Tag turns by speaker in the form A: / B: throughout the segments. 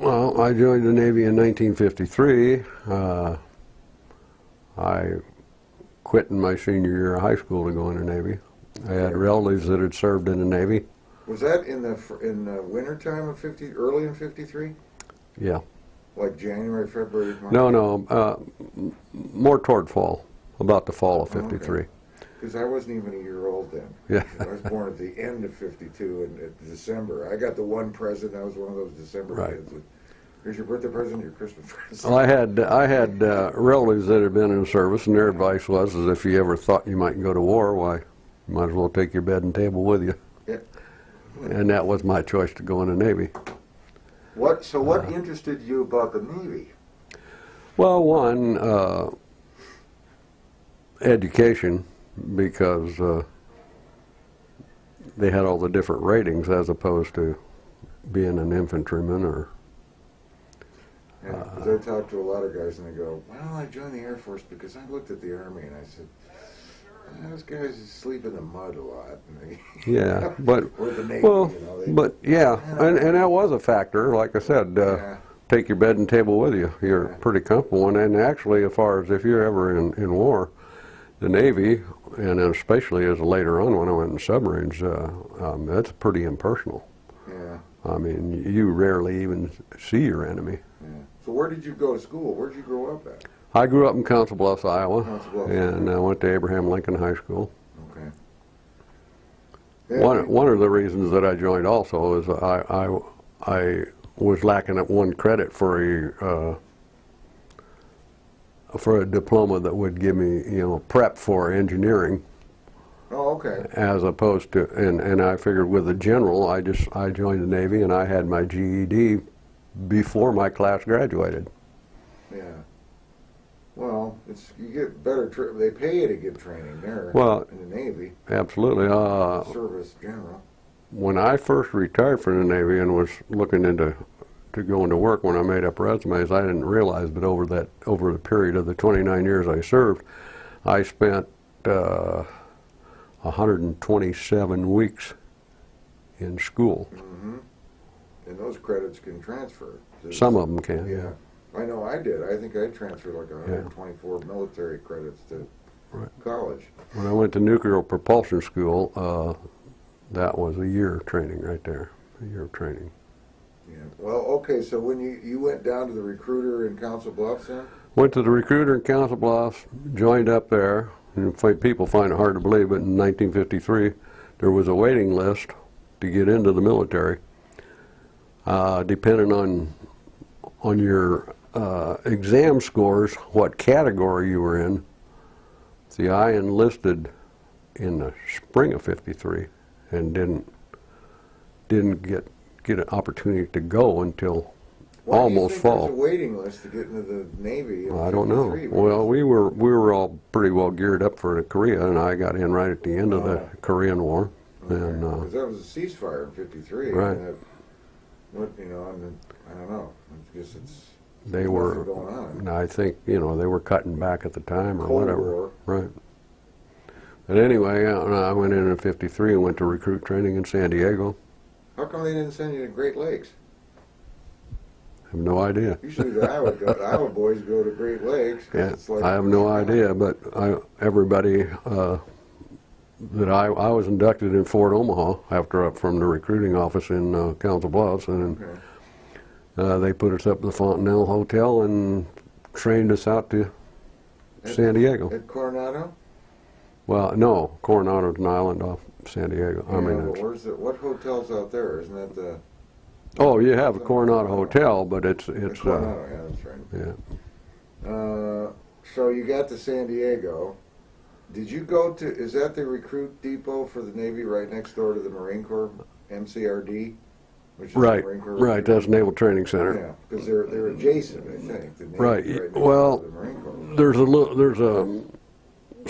A: Well, I joined the Navy in 1953. I quit in my senior year of high school to go in the Navy. I had relatives that had served in the Navy.
B: Was that in the winter time of early in 53?
A: Yeah.
B: Like January, February, March?
A: No, more toward fall, about the fall of 53.
B: Because I wasn't even a year old then.
A: Yeah.
B: I was born at the end of 52 in December. I got the one present. I was one of those December kids. Here's your birthday present, your Christmas present.
A: Well, I had relatives that had been in the service, and their advice was, is if you ever thought you might go to war, why, you might as well take your bed and table with you.
B: Yeah.
A: And that was my choice to go in the Navy.
B: What interested you about the Navy?
A: Well, one, education, because they had all the different ratings as opposed to being an infantryman or...
B: Yeah, because I talked to a lot of guys and they go, well, I joined the Air Force because I looked at the Army and I said, those guys sleep in the mud a lot.
A: Yeah, but,
B: or the Navy,
A: well,
B: you know,
A: and that was a factor. Like I said, take your bed and table with you. You're pretty comfortable. And actually, as far as if you're ever in war, the Navy, and especially as later on when I went in submarines, that's pretty impersonal.
B: Yeah.
A: I mean, you rarely even see your enemy.
B: Yeah. So where did you go to school? Where did you grow up at?
A: I grew up in Council Bluffs, Iowa,
B: Council Bluffs,
A: and I went to Abraham Lincoln High School.
B: Okay.
A: Yeah. One of the reasons that I joined also is I was lacking at one credit for a diploma that would give me, prep for engineering.
B: Oh, okay.
A: As opposed to, and I figured with the general, I joined the Navy and I had my GED before my class graduated.
B: Yeah. Well, you get better. They pay you to get training there.
A: Well,
B: in the Navy.
A: Absolutely.
B: Service general.
A: When I first retired from the Navy and was looking into going to work, when I made up resumes, I didn't realize that over the period of the 29 years I served, I spent 127 weeks in school.
B: Mm-hmm. And those credits can transfer.
A: Some of them can.
B: Yeah. I know I did. I think I transferred like 124 military credits to college.
A: When I went to nuclear propulsion school, that was a year of training right there. A year of training.
B: Yeah. Well, okay, so when you went down to the recruiter in Council Bluffs then?
A: Went to the recruiter in Council Bluffs, joined up there, and people find it hard to believe, but in 1953 there was a waiting list to get into the military. Depending on your exam scores, what category you were in. See, I enlisted in the spring of '53 and didn't get an opportunity to go until almost fall.
B: Why do you think there's a waiting list to get into the Navy?
A: I don't know. Well, we were all pretty well geared up for Korea, and I got in right at the end of the Korean War.
B: Okay.
A: And
B: because that was a ceasefire in '53.
A: Right.
B: And I don't know. I guess
A: they were
B: going on.
A: I think they were cutting back at the time or
B: Cold
A: whatever.
B: War.
A: Right. But anyway, I went in '53 and went to recruit training in San Diego.
B: How come they didn't send you to Great Lakes?
A: I have no idea.
B: Usually the Iowa boys go to Great Lakes.
A: Yeah,
B: it's like,
A: I have no idea, but everybody that I was inducted in Fort Omaha from the recruiting office in Council Bluffs, and they put us up at the Fontanelle Hotel and trained us out to San Diego.
B: At Coronado?
A: Well, no, Coronado's an island off San Diego.
B: Yeah, but what hotel's out there? Isn't that the...
A: Oh, you have a Coronado Hotel, but it's
B: Coronado, yeah, that's right.
A: Yeah.
B: So you got to San Diego. Did you go to, is that the recruit depot for the Navy right next door to the Marine Corps, MCRD? Which is the Marine Corps
A: right, that's Naval Training Center.
B: Yeah, because they're adjacent, I think. The Navy
A: Right,
B: next
A: well,
B: to the Marine Corps.
A: there's a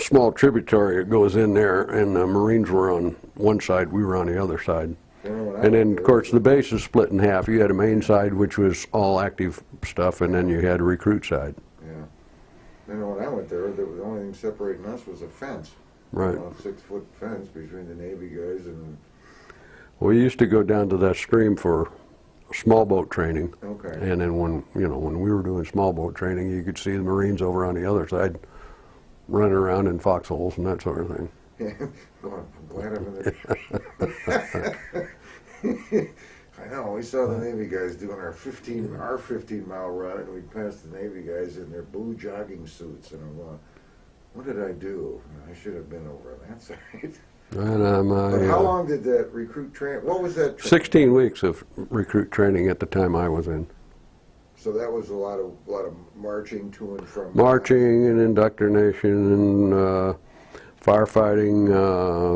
A: small tributary that goes in there, and the Marines were on one side, we were on the other side. And then, of course, the base is split in half. You had a main side, which was all active stuff, and then you had a recruit side.
B: Yeah. Then when I went there, the only thing separating us was a fence.
A: Right.
B: A 6-foot fence between the Navy guys and...
A: We used to go down to that stream for small boat training.
B: Okay.
A: And then when we were doing small boat training, you could see the Marines over on the other side running around in foxholes and that sort of thing.
B: Yeah, I'm glad I'm in the... I know, we saw the Navy guys doing our 15-mile run, and we passed the Navy guys in their blue jogging suits, and I'm going, what did I do? I should have been over on that side.
A: And
B: But how long did that recruit train? What was that?
A: 16 weeks of recruit training at the time I was in.
B: So that was a lot of marching to and from.
A: Marching and indoctrination and firefighting,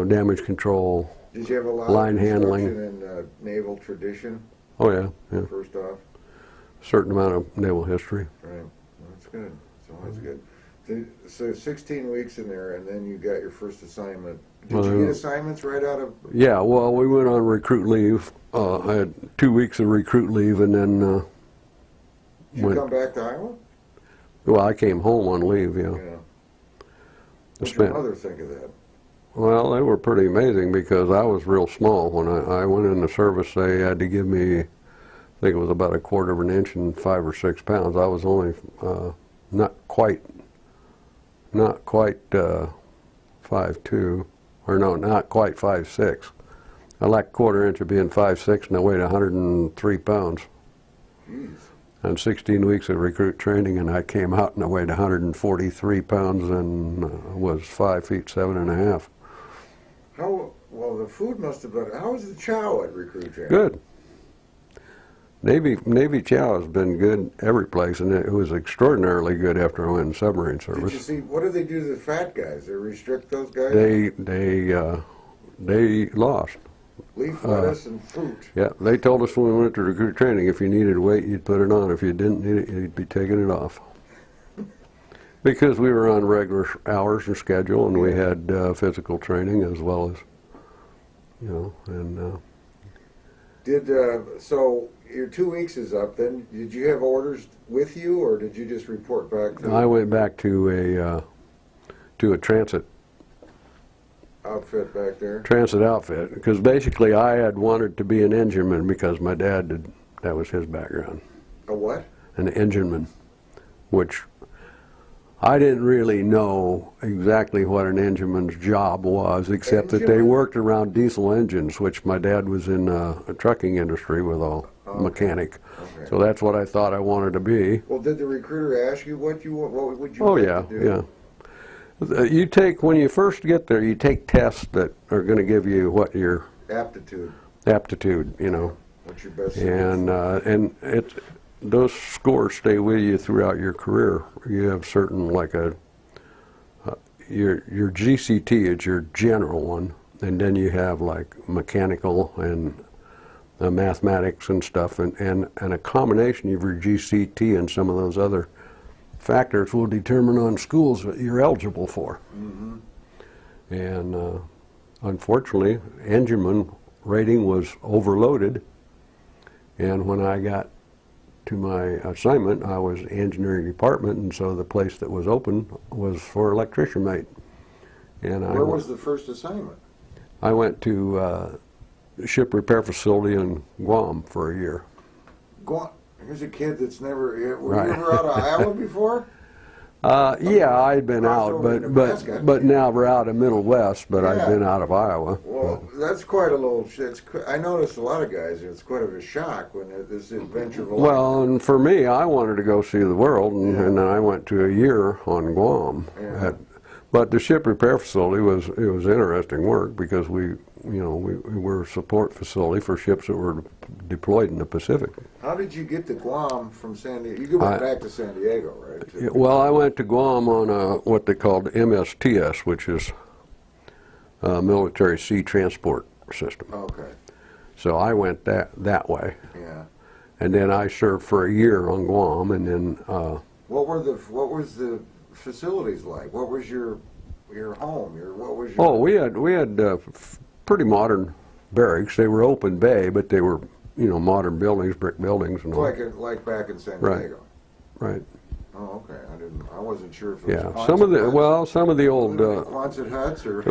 A: damage control.
B: Did you have a lot
A: line
B: of
A: handling.
B: instruction in naval tradition?
A: Oh yeah, yeah.
B: First off,
A: Certain amount of naval history.
B: right? Well, that's good. It's always good. So 16 weeks in there, and then you got your first assignment. Did you get assignments right out of?
A: Yeah, well, we went on recruit leave. I had 2 weeks of recruit leave, and then
B: Did you come back to Iowa?
A: well, I came home on leave. Yeah.
B: Yeah. What'd your mother think of that?
A: Well, they were pretty amazing because I was real small when I went in the service. They had to give me, I think it was about 1/4 of an inch and 5 or 6 pounds. I was only not quite 5'2", or no, not quite 5'6". I lacked 1/4 inch of being 5'6", and I weighed 103 pounds.
B: Jeez.
A: And 16 weeks of recruit training, and I came out and I weighed 143 pounds and was 5 feet 7.5.
B: How well the food must have been. How was the chow at recruit training?
A: Good. Navy chow has been good every place, and it was extraordinarily good after I went in submarine service.
B: Did you see what do they do to the fat guys? They restrict those guys.
A: They lost.
B: Leaf lettuce and fruit.
A: Yeah, they told us when we went to recruit training, if you needed weight, you'd put it on. If you didn't need it, you'd be taking it off. Because we were on regular hours and schedule, and we had physical training as well as, and
B: So your 2 weeks is up. Then did you have orders with you, or did you just report back to?
A: I went back to a transit
B: outfit back there.
A: Transit outfit, because basically I had wanted to be an engineman because my dad did. That was his background.
B: A what?
A: An engineman, which I didn't really know exactly what an engineman's job was, except that they worked around diesel engines, which my dad was in a trucking industry with a mechanic. Okay. So that's what I thought I wanted to be.
B: Well, did the recruiter ask you what would you
A: like
B: to do?
A: Yeah. You take, when you first get there, you take tests that are going to give you what your
B: aptitude,
A: What's
B: your best.
A: And those scores stay with you throughout your career. You have certain, like your GCT is your general one, and then you have like mechanical and mathematics and stuff, and a combination of your GCT and some of those other factors will determine on schools that you're eligible for.
B: Mm-hmm.
A: And unfortunately, engineman rating was overloaded, and when I got to my assignment, I was engineering department, and so the place that was open was for electrician mate. And
B: where was the first assignment?
A: I went to the ship repair facility in Guam for a year.
B: Guam. Here's a kid that's never. Were you ever out of Iowa before?
A: Yeah, I'd been out, but now we're out of Middle West, but I've been out of Iowa.
B: Well, that's quite a little. I noticed a lot of guys. It's quite of a shock when this adventure.
A: Well, and for me, I wanted to go see the world, and then I went to a year on Guam.
B: Yeah.
A: But the ship repair facility was interesting work because we were a support facility for ships that were deployed in the Pacific.
B: How did you get to Guam from San Diego? You went back to San Diego, right?
A: Well, I went to Guam on what they called MSTS, which is Military Sea Transport System.
B: Okay.
A: So I went that way.
B: Yeah.
A: And then I served for a year on Guam, and then.
B: What was the facilities like? What was your home? What was your?
A: Oh, we had pretty modern barracks. They were open bay, but they were modern buildings, brick buildings, and all.
B: Like back in San Diego.
A: Right.
B: Oh, okay. I wasn't sure if it was
A: some of the old
B: Quonset huts or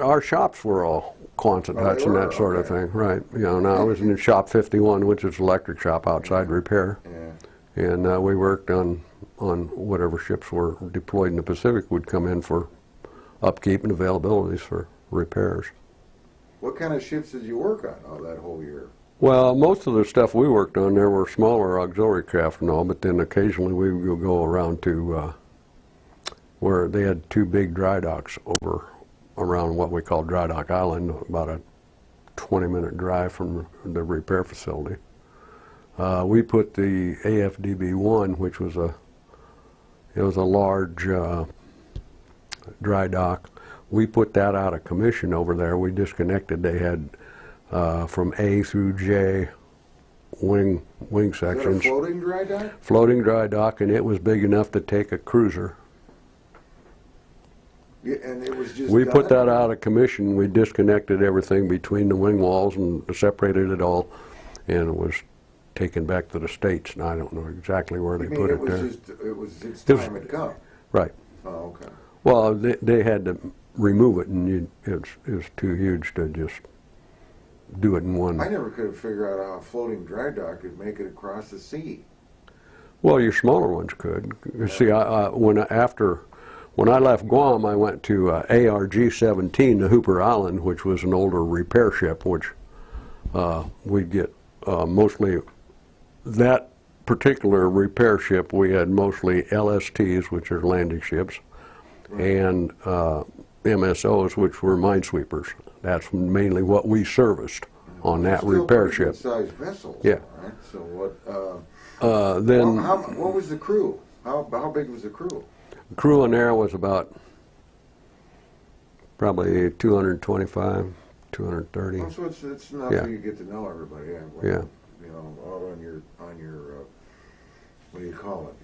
A: our shops were all Quonset
B: Oh,
A: huts
B: they
A: and
B: were?
A: that sort of
B: Okay.
A: thing, right. You know, now I was in Shop 51, which is electric shop outside repair.
B: Yeah.
A: And we worked on whatever ships were deployed in the Pacific would come in for upkeep and availabilities for repairs.
B: What kind of ships did you work on all that whole year?
A: Well, most of the stuff we worked on there were smaller auxiliary craft and all, but then occasionally we would go around to where they had two big dry docks over around what we call Dry Dock Island, about a 20-minute drive from the repair facility. We put the AFDB-1, which was a large dry dock. We put that out of commission over there. We disconnected. They had from A through J wing sections.
B: Is that a floating dry dock?
A: Floating dry dock, and it was big enough to take a cruiser.
B: Yeah, and it was just
A: We
B: done?
A: put that out of commission. We disconnected everything between the wing walls and separated it all, and it was taken back to the States. And I don't know exactly where they
B: You mean
A: put
B: it
A: it
B: was
A: there.
B: just, its time had come?
A: Right.
B: Oh, okay.
A: Well, they had to remove it, and it's too huge to just do it in one.
B: I never could have figured out how a floating dry dock could make it across the sea.
A: Well, your smaller ones could. You see, when I left Guam, I went to ARG-17 to Hooper Island, which was an older repair ship, which we'd get mostly that particular repair ship. We had mostly LSTs, which are landing ships, and MSOs, which were minesweepers. That's mainly what we serviced on that repair ship.
B: Sized vessels.
A: Yeah.
B: Right? So what?
A: Then
B: what was the crew? How big was the crew?
A: the crew on there was about probably 225, 230.
B: Oh, so it's enough
A: Yeah.
B: for you to get to know everybody. Yeah. Well,
A: Yeah.
B: You know, all on your what do you call it?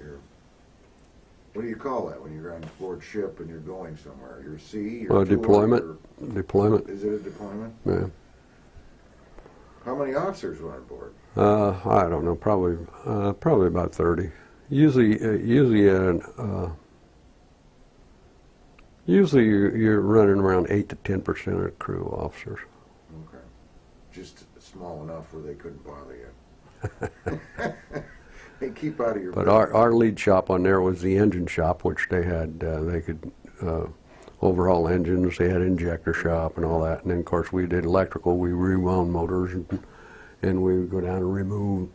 B: What do you call that when you're on board ship and you're going somewhere? Your sea? Your tour,
A: Deployment. Deployment.
B: Is it a deployment?
A: Yeah.
B: How many officers were on board?
A: I don't know. Probably about 30. Usually you're running around 8 to 10% of crew officers.
B: Okay. Just small enough where they couldn't bother you. They keep out of your
A: But
B: business.
A: our lead shop on there was the engine shop, which they had. They could overhaul engines. They had injector shop and all that. And then of course we did electrical. We rewound motors and we would go down and remove.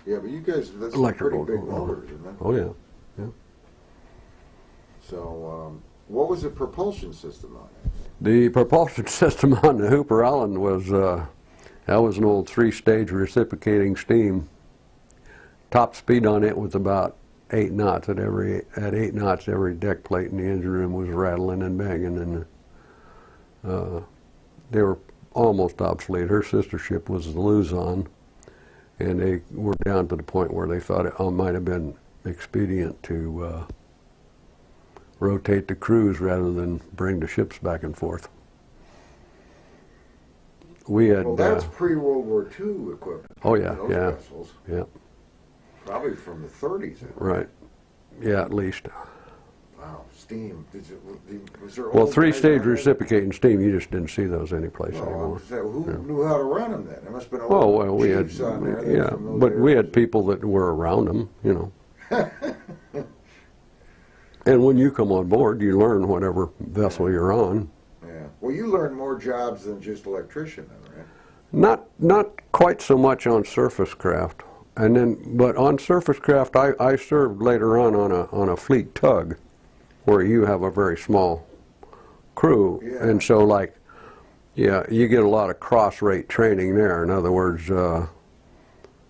B: Yeah, but you guys, that's some
A: Electrical.
B: pretty big motors, isn't it?
A: Oh yeah, yeah.
B: So, what was the propulsion system on it?
A: The propulsion system on the Hooper Island was that was an old 3-stage reciprocating steam. Top speed on it was about 8 knots. At 8 knots, every deck plate in the engine room was rattling and banging, and they were almost obsolete. Her sister ship was the Luzon, and they were down to the point where they thought it might have been expedient to rotate the crews rather than bring the ships back and forth. We had.
B: Well, that's pre-World War II equipment.
A: Oh yeah,
B: those
A: yeah,
B: vessels.
A: yeah.
B: Probably from the 30s.
A: Right. Yeah, at least.
B: Wow, steam. Was there
A: Well,
B: old guys
A: 3-stage
B: on there?
A: reciprocating steam, you just didn't see those anyplace
B: No,
A: anymore.
B: who knew how to run them then? There must have been
A: Oh,
B: old
A: well, we had,
B: chiefs on there.
A: yeah,
B: from those
A: but we had
B: eras.
A: people that were around them, you know. And when you come on board, you learn whatever vessel you're on.
B: Yeah. Well, you learned more jobs than just electrician then, right?
A: Not quite so much on surface craft. And then, but on surface craft, I served later on a fleet tug, where you have a very small crew,
B: Yeah.
A: and so like, yeah, you get a lot of cross-rate training there. In other words,
B: Learn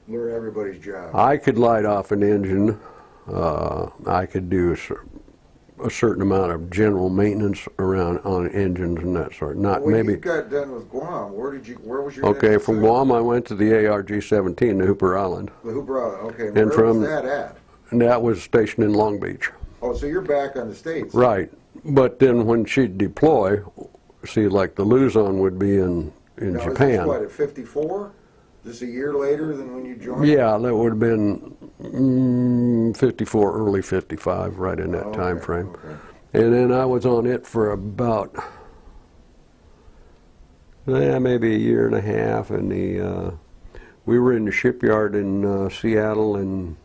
B: everybody's job.
A: I could light off an engine. I could do a certain amount of general maintenance around on engines and that sort. Not
B: When
A: maybe.
B: you got done with Guam, where was your
A: Okay,
B: next
A: from
B: assignment?
A: Guam, I went to the ARG-17 to Hooper Island,
B: The Hooper Island, okay.
A: And
B: Where
A: from-
B: was that at?
A: and that was stationed in Long Beach.
B: Oh, so you're back on the States.
A: Right, but then when she'd deploy, see, like the Luzon would be in
B: Now, is
A: Japan.
B: this what, at 54? Is this a year later than when you joined?
A: Yeah, that would have been 54, early 55, right in that
B: Oh,
A: time
B: okay,
A: frame.
B: okay.
A: And then I was on it for about Yeah, maybe a year and a half, and we were in the shipyard in Seattle, and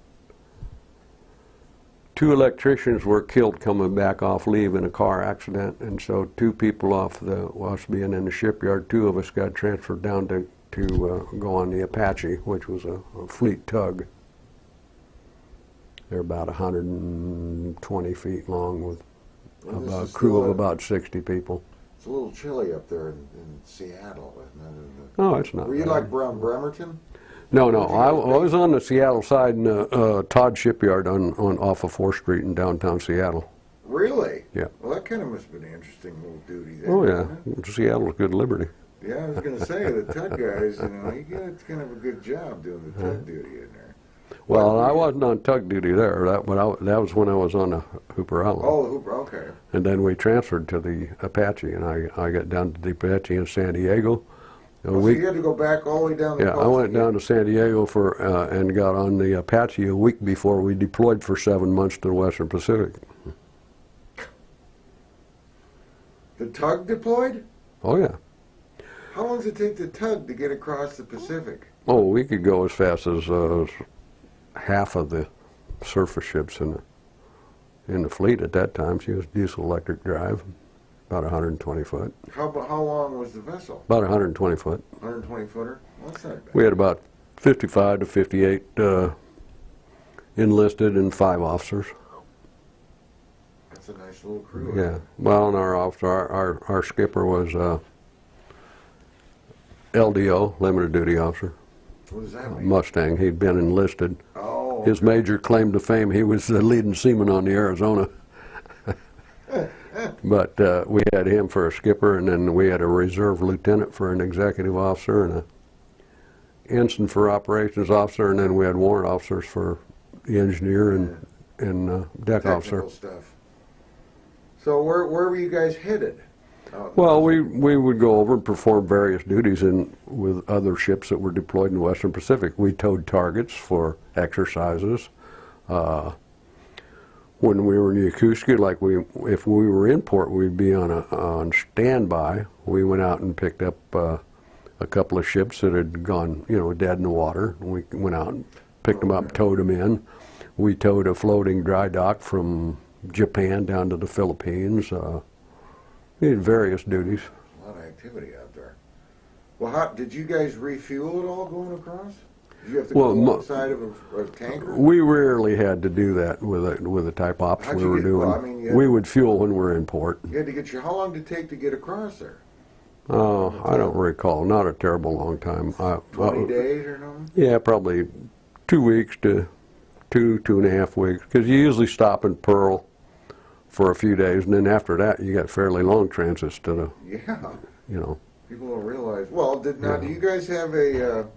A: 2 electricians were killed coming back off leave in a car accident, and so 2 people off us being in the shipyard, 2 of us got transferred down to go on the Apache, which was a fleet tug. They're about 120 feet long with a crew of about 60 people.
B: It's a little chilly up there in Seattle, isn't it?
A: No, it's not.
B: Were you
A: bad.
B: like Bremerton?
A: No, I was on the Seattle side in Todd Shipyard on off of 4th Street in downtown Seattle.
B: Really?
A: Yeah.
B: Well, that kind of must have been an interesting little duty there.
A: Oh yeah, Seattle's good liberty.
B: Yeah, I was going to say, the tug guys, you get kind of a good job doing the tug duty in there.
A: Well, I wasn't on tug duty there. That was when I was on the Hooper Island.
B: Oh, the Hooper, okay.
A: And then we transferred to the Apache, and I got down to the Apache in San Diego.
B: So you had to go back all the way down the coast?
A: Yeah, I went down to San Diego and got on the Apache a week before we deployed for 7 months to the Western Pacific.
B: The tug deployed?
A: Oh yeah.
B: How long does it take the tug to get across the Pacific?
A: Oh, we could go as fast as half of the surface ships in the fleet at that time. She was diesel electric drive, about 120 foot.
B: How long was the vessel?
A: About 120 foot.
B: 120 footer? Well, that's not bad.
A: We had about 55 to 58 enlisted and 5 officers.
B: That's a nice little crew.
A: Yeah. Well, and our skipper was LDO, limited duty officer.
B: What does that mean?
A: Mustang. He'd been enlisted.
B: Oh.
A: His major claim to fame, he was the leading seaman on the Arizona. But we had him for a skipper, and then we had a reserve lieutenant for an executive officer, and a ensign for operations officer, and then we had warrant officers for the engineer and deck officer.
B: Technical stuff. So where were you guys headed?
A: Well, we would go over and perform various duties with other ships that were deployed in the Western Pacific. We towed targets for exercises. When we were in Yokosuka, if we were in port, we'd be on standby. We went out and picked up a couple of ships that had gone, dead in the water. We went out and picked them up, towed them in. We towed a floating dry dock from Japan down to the Philippines. We had various duties.
B: A lot of activity out there. Well, did you guys refuel at all going across? Did you have to go alongside of a tanker?
A: We rarely had to do that with the type ops we were doing.
B: Well,
A: we would fuel when we're in port.
B: You had to how long did it take to get across there?
A: Oh, I don't recall. Not a terrible long time.
B: 20 days or something?
A: Yeah, probably 2 weeks to 2.5 weeks. Because you usually stop in Pearl for a few days, and then after that you got fairly long transits to the,
B: People don't realize. Well, do you guys have the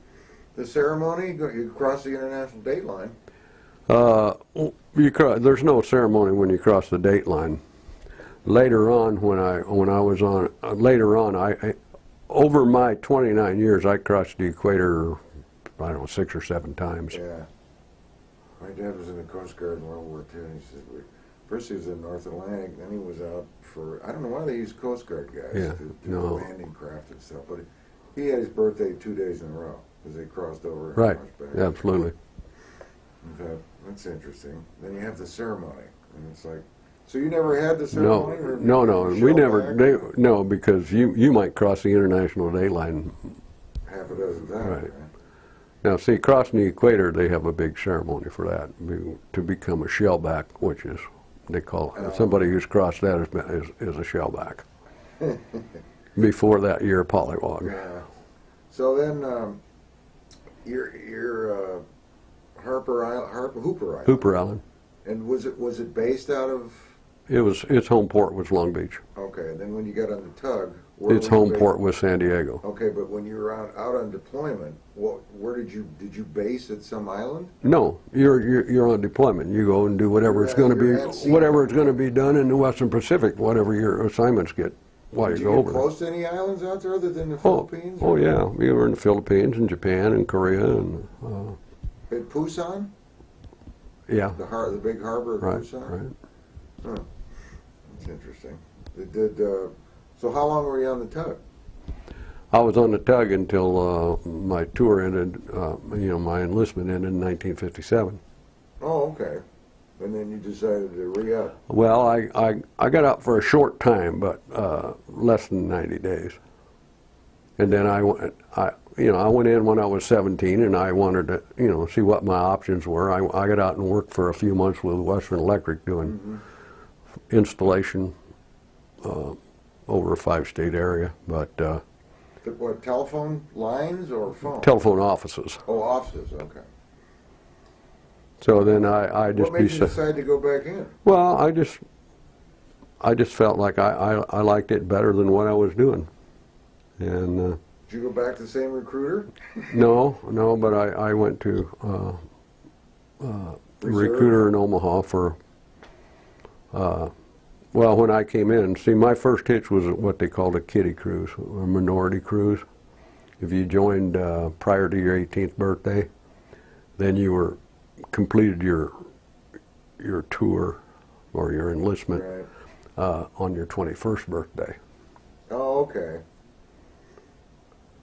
B: ceremony? You cross the international date line.
A: There's no ceremony when you cross the date line. Later on, when I was on, I over my 29 years, I crossed the equator, I don't know, 6 or 7 times.
B: Yeah. My dad was in the Coast Guard in World War II, and he said, first he was in North Atlantic, then he was out for, I don't know why they use Coast Guard guys to do landing craft and stuff, but he had his birthday 2 days in a row, because they crossed over.
A: Right, absolutely.
B: That's interesting. Then you have the ceremony, and it's like, so you never had the ceremony?
A: No, we never, no, because you might cross the international date line
B: half a dozen times, right?
A: Now, see, crossing the equator, they have a big ceremony for that, to become a shellback, which is, they call it, somebody who's crossed that is a shellback. Before that, you're a polywog.
B: Yeah. So then, you're Hooper Island.
A: Hooper Island.
B: And was it based out of?
A: Its home port was Long Beach.
B: Okay, and then when you got on the tug,
A: its home port was San Diego.
B: Okay, but when you were out on deployment, where did you base at some island?
A: No, you're on deployment. You go and do whatever it's going to be done in the Western Pacific, whatever your assignments get while you go over.
B: Did you get close to any islands out there other than the Philippines?
A: Oh yeah, we were in the Philippines and Japan and Korea and.
B: At Busan?
A: Yeah.
B: The big harbor of Busan?
A: Right.
B: Huh. That's interesting. So how long were you on the tug?
A: I was on the tug until my tour ended, my enlistment ended in 1957.
B: Oh, okay. And then you decided to re-up.
A: Well, I got out for a short time, but less than 90 days. And then I went in when I was 17, and I wanted to, see what my options were. I got out and worked for a few months with Western Electric doing installation over a 5-state area, but
B: What, telephone lines or phone?
A: telephone offices.
B: Oh, offices, okay.
A: So then I just
B: What made you decide to go back in?
A: well, I just felt like I liked it better than what I was doing, and
B: Did you go back to the same recruiter?
A: no, but I went to recruiter in Omaha for. Well, when I came in, see, my first hitch was what they called a kiddie cruise, a minority cruise. If you joined prior to your 18th birthday, then you were completed your tour or your enlistment on your 21st birthday.
B: Oh, okay.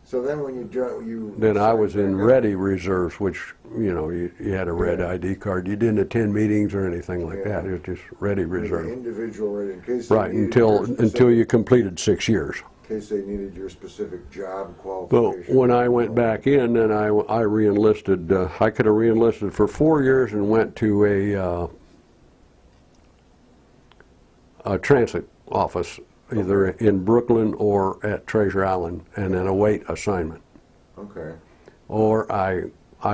B: So then when you
A: Then I was in ready reserves, which you had a red ID card. You didn't attend meetings or anything like that. It was just ready reserve.
B: Individual ready in case
A: Right, until you completed 6 years.
B: In case they needed your specific job
A: Well,
B: qualification.
A: when I went back in, then I re-enlisted. I could have re-enlisted for 4 years and went to a transit office, either in Brooklyn or at Treasure Island, and then await assignment.
B: Okay.
A: Or I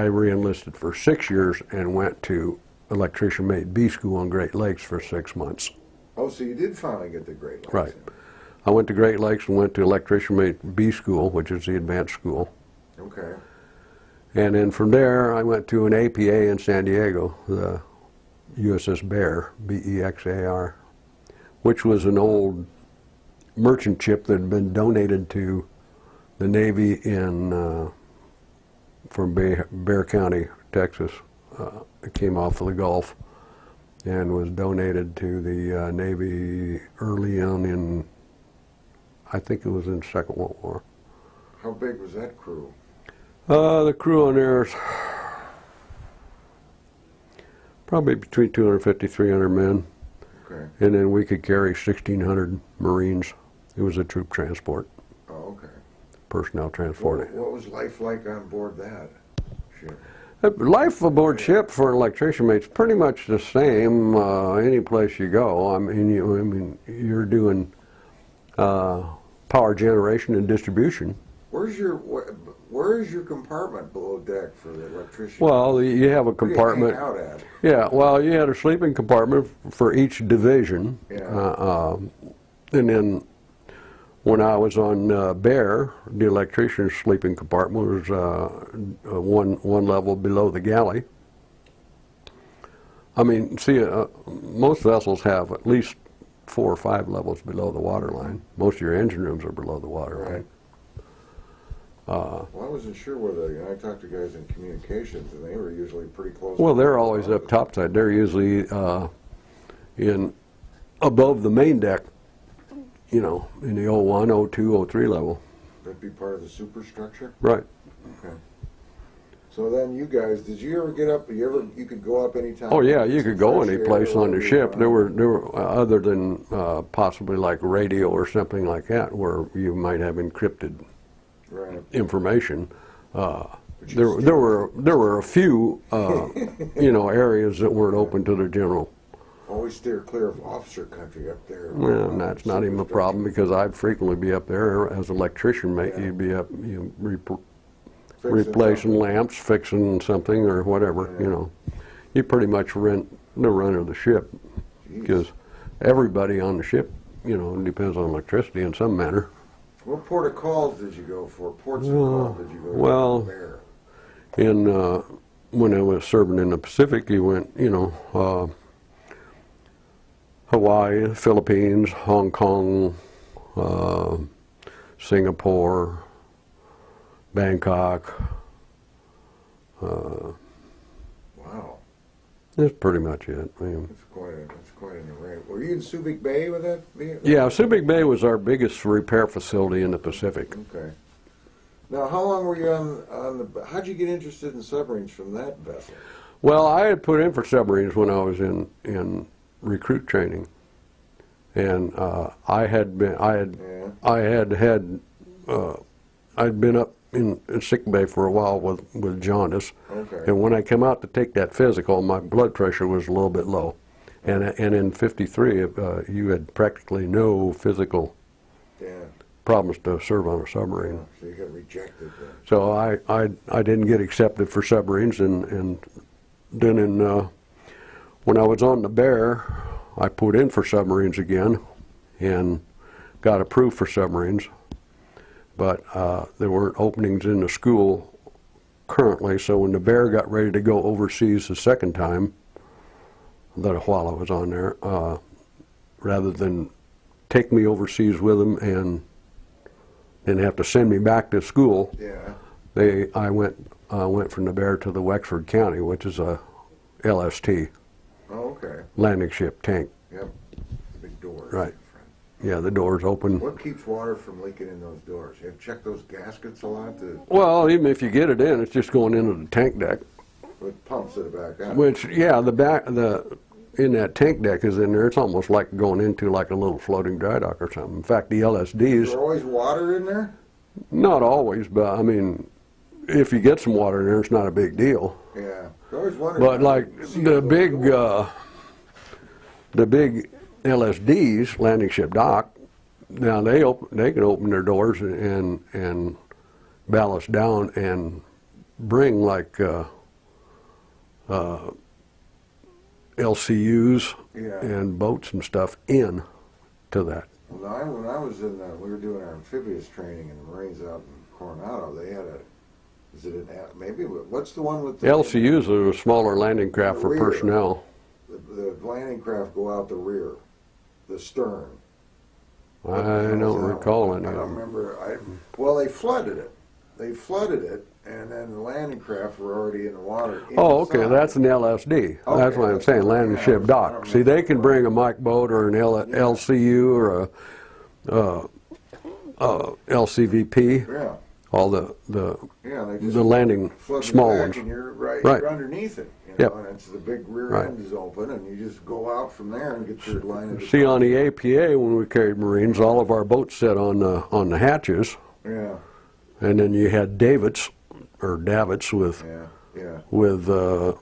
A: re-enlisted for 6 years and went to electrician mate B school on Great Lakes for 6 months.
B: Oh, so you did finally get the Great Lakes.
A: Right. I went to Great Lakes and went to electrician mate B school, which is the advanced school.
B: Okay.
A: And then from there, I went to an APA in San Diego, the USS Bear, B-E-X-A-R, which was an old merchant ship that had been donated to the Navy from Bear County, Texas. It came off of the Gulf and was donated to the Navy early on in, I think it was in the Second World War.
B: How big was that crew?
A: The crew on there is probably between 250, 300 men.
B: Okay.
A: And then we could carry 1,600 Marines. It was a troop transport,
B: Oh, okay.
A: personnel transport.
B: What was life like on board that ship?
A: Life aboard ship for an electrician mate's pretty much the same any place you go. I mean, you're doing power generation and distribution.
B: Where's your compartment below deck for the electrician?
A: Well, you have a
B: Where do you
A: compartment.
B: hang out at?
A: Yeah, well, you had a sleeping compartment for each division.
B: Yeah.
A: And then when I was on Bear, the electrician's sleeping compartment was one level below the galley. I mean, see, most vessels have at least 4 or 5 levels below the water line. Most of your engine rooms are below the water line.
B: Well, I wasn't sure whether, I talked to guys in communications, and they were usually pretty close.
A: Well, they're always up topside. They're usually in above the main deck, in the 01, 02, 03 level.
B: That'd be part of the superstructure?
A: Right.
B: Okay. So then you guys, did you ever get up, you could go up anytime?
A: Oh yeah, you could go any place on the
B: whatever you
A: ship. There
B: wanted?
A: were other than possibly like radio or something like that, where you might have encrypted
B: Right.
A: information. There were a few areas that weren't open to the general.
B: Always steer clear of officer country up there.
A: Well, and that's not even a problem because I'd frequently be up there as an electrician mate.
B: Yeah.
A: You'd be up,
B: Fixing
A: replacing
B: something.
A: lamps, fixing something or whatever.
B: Yeah.
A: You pretty much rent the run of the ship because everybody on the ship, depends on electricity in some manner.
B: What port of calls did you go for? Ports of call did you go to?
A: well,
B: There.
A: When I was serving in the Pacific, you went, Hawaii, Philippines, Hong Kong, Singapore, Bangkok.
B: Wow.
A: That's pretty much it. I mean,
B: That's quite an array. Were you in Subic Bay with that?
A: yeah, Subic Bay was our biggest repair facility in the Pacific.
B: Okay. Now, how long were you on the? How'd you get interested in submarines from that vessel?
A: Well, I had put in for submarines when I was in recruit training, and I'd been up in sick bay for a while with jaundice,
B: Okay.
A: and when I came out to take that physical, my blood pressure was a little bit low, and in '53 you had practically no physical
B: Yeah.
A: problems to serve on a submarine.
B: Oh, so you got rejected then.
A: So I didn't get accepted for submarines, and then when I was on the Bear, I put in for submarines again, and got approved for submarines. But there weren't openings in the school currently, so when the Bear got ready to go overseas the second time, while I was on there, rather than take me overseas with them and then have to send me back to school,
B: Yeah.
A: I went from the Bear to the Wexford County, which is a LST,
B: Oh, okay.
A: landing ship tank.
B: Yep. Big doors.
A: Right. Yeah, the doors open.
B: What keeps water from leaking in those doors? You have to check those gaskets a lot
A: Well, even if you get it in, it's just going into the tank deck.
B: with pumps at the back out.
A: Which, yeah, in that tank deck is in there. It's almost like going into like a little floating dry dock or something. In fact, the
B: Is
A: LSDs,
B: there always water in there?
A: not always, but I mean, if you get some water in there, it's not a big deal.
B: Yeah. I always wondered.
A: But
B: how
A: like
B: you see
A: the
B: those
A: big,
B: doors.
A: the big LSDs, landing ship dock, now they can open their doors and ballast down and bring like LCUs
B: Yeah.
A: and boats and stuff in to that.
B: Well, when I was we were doing our amphibious training in the Marines out in Coronado. They had what's the one with the
A: LCUs are a smaller landing craft for
B: rear.
A: personnel.
B: The landing craft go out the rear, the stern.
A: I don't recall any
B: I
A: of
B: don't
A: them.
B: remember. Well, they flooded it. And then the landing craft were already in the water.
A: Oh, okay,
B: inside.
A: that's an LSD. That's
B: Okay,
A: what I'm
B: that's
A: saying,
B: what-
A: landing
B: yeah,
A: ship
B: I
A: dock.
B: don't
A: See, they
B: remember.
A: can bring a Mike boat or an LCU or a LCVP,
B: Yeah.
A: all the
B: Yeah, they just
A: the landing
B: flood
A: small
B: the back
A: ones.
B: And you're
A: Right.
B: you're underneath it.
A: Yep.
B: And it's the big rear
A: Right.
B: end is open, and you just go out from there and get your line of
A: See, on the APA, when we carried Marines, all of our boats sat on the hatches,
B: Yeah,
A: and then you had davits with
B: yeah.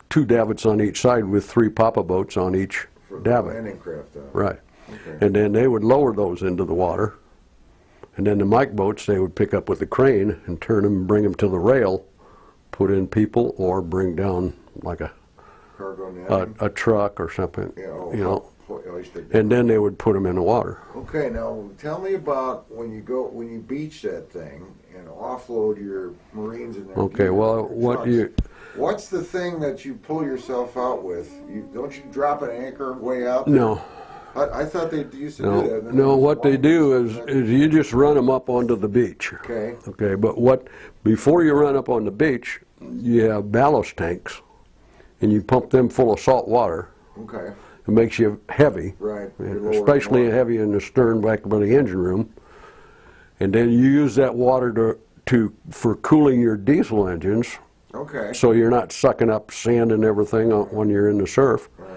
A: two davits on each side with 3 papa boats on each
B: For the
A: davit.
B: landing craft.
A: Right.
B: Okay.
A: And then they would lower those into the water, and then the Mike boats they would pick up with the crane and turn them and bring them to the rail, put in people, or bring down like
B: Cargo netting.
A: a truck or something,
B: Yeah,
A: you know,
B: hoisted.
A: and then they would put them in the water.
B: Okay, now tell me about when you beach that thing and offload your Marines in there.
A: Okay, well,
B: What's the thing that you pull yourself out with? Don't you drop an anchor way out?
A: No.
B: I thought they used to do that.
A: No,
B: and then
A: no.
B: they
A: What they
B: just
A: do
B: wind
A: is you just run them up onto the beach.
B: Okay.
A: Okay, but before you run up on the beach, you have ballast tanks, and you pump them full of salt water.
B: Okay.
A: It makes you heavy,
B: Right.
A: and
B: You're lower
A: especially
B: than
A: heavy in the stern back by the engine room. And then you use that water for cooling your diesel engines,
B: Okay.
A: so you're not sucking up sand and everything when you're in the surf.
B: Right.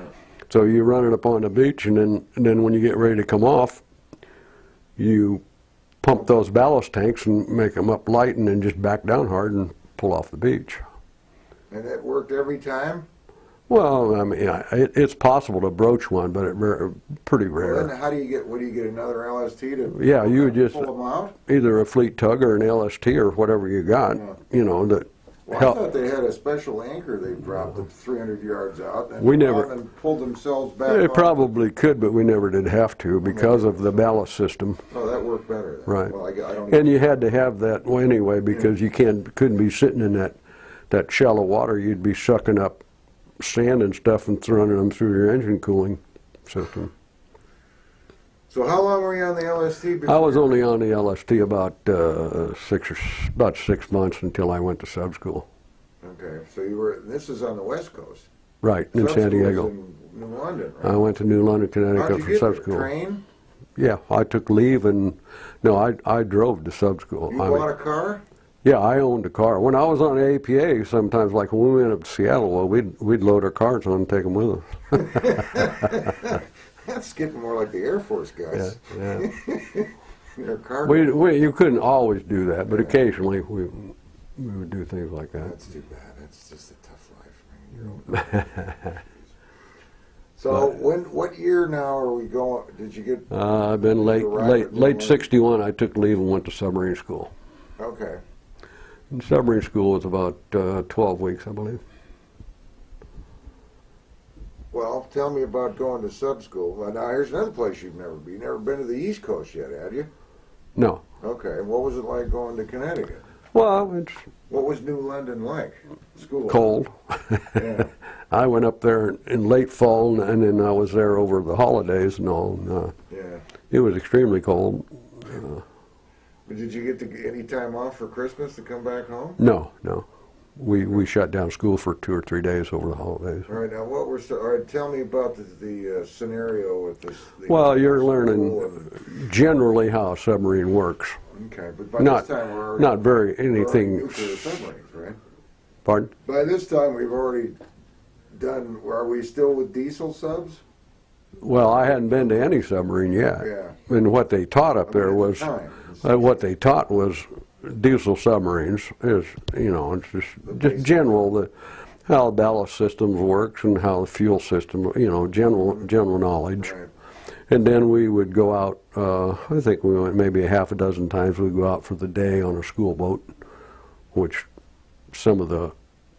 A: So you run it up on the beach, and then when you get ready to come off, you pump those ballast tanks and make them up light, and then just back down hard and pull off the beach.
B: And that worked every time?
A: Well, I mean, it's possible to broach one, but pretty
B: Well,
A: rare.
B: then how do you get? What do you get? Another LST to?
A: Yeah, you would just
B: pull them out.
A: either a fleet tug or an LST or whatever you got,
B: Yeah.
A: you know, that
B: Well, I
A: help.
B: thought they had a special anchor they dropped at 300 yards out. And
A: We never-
B: and pulled themselves back.
A: They
B: on.
A: probably could, but we never did have to because of the ballast system.
B: Oh, that worked better. Then.
A: Right.
B: Well, I don't.
A: And you had to have that anyway because you couldn't be sitting in that shallow water. You'd be sucking up sand and stuff and running them through your engine cooling system.
B: So how long were you on the LST?
A: I was only on the LST about 6 months until I went to sub school.
B: Okay, so you were. This is on the West Coast.
A: Right, in
B: Sub
A: San
B: school was
A: Diego.
B: in New London, right?
A: I went to New London,
B: How'd
A: Connecticut
B: you
A: for
B: get
A: sub
B: there?
A: school.
B: Train?
A: Yeah, I took leave and, no, I drove to sub school.
B: You bought a car?
A: Yeah, I owned a car. When I was on APA, sometimes, like when we went up to Seattle, well, we'd load our cars on and take them with us.
B: That's getting more like the Air Force guys.
A: Yeah, yeah.
B: Their car.
A: You couldn't always do that, but occasionally we would do things like that.
B: That's too bad. That's just a tough life. Man. So what year now are we going? Did you get?
A: I've been late '61. I took leave and went to submarine school.
B: Okay.
A: And submarine school was about 12 weeks, I believe.
B: Well, tell me about going to sub school. Well, now, here's another place you've never been. You've never been to the East Coast yet, have you?
A: No.
B: Okay. And what was it like going to Connecticut?
A: Well, it's
B: What was New London like? School.
A: cold.
B: Yeah.
A: I went up there in late fall, and then I was there over the holidays and all. And,
B: Yeah.
A: it was extremely cold.
B: But did you get any time off for Christmas to come back home?
A: No. We shut down school for 2 or 3 days over the holidays.
B: All right. Now, all right. Tell me about the scenario with this.
A: Well, you're learning generally how a submarine works.
B: Okay, but by this time we're already
A: not very
B: we're already
A: anything.
B: nuclear submarines, right?
A: Pardon?
B: By this time we've already done. Are we still with diesel subs?
A: Well, I hadn't been to any submarine yet.
B: Yeah.
A: And what they taught up there
B: at the
A: was,
B: time.
A: what they taught was diesel submarines is, it's just general, how the ballast systems works and how the fuel system, general knowledge.
B: Right.
A: And then we would go out, I think we went maybe a half a dozen times, we'd go out for the day on a school boat, which some of the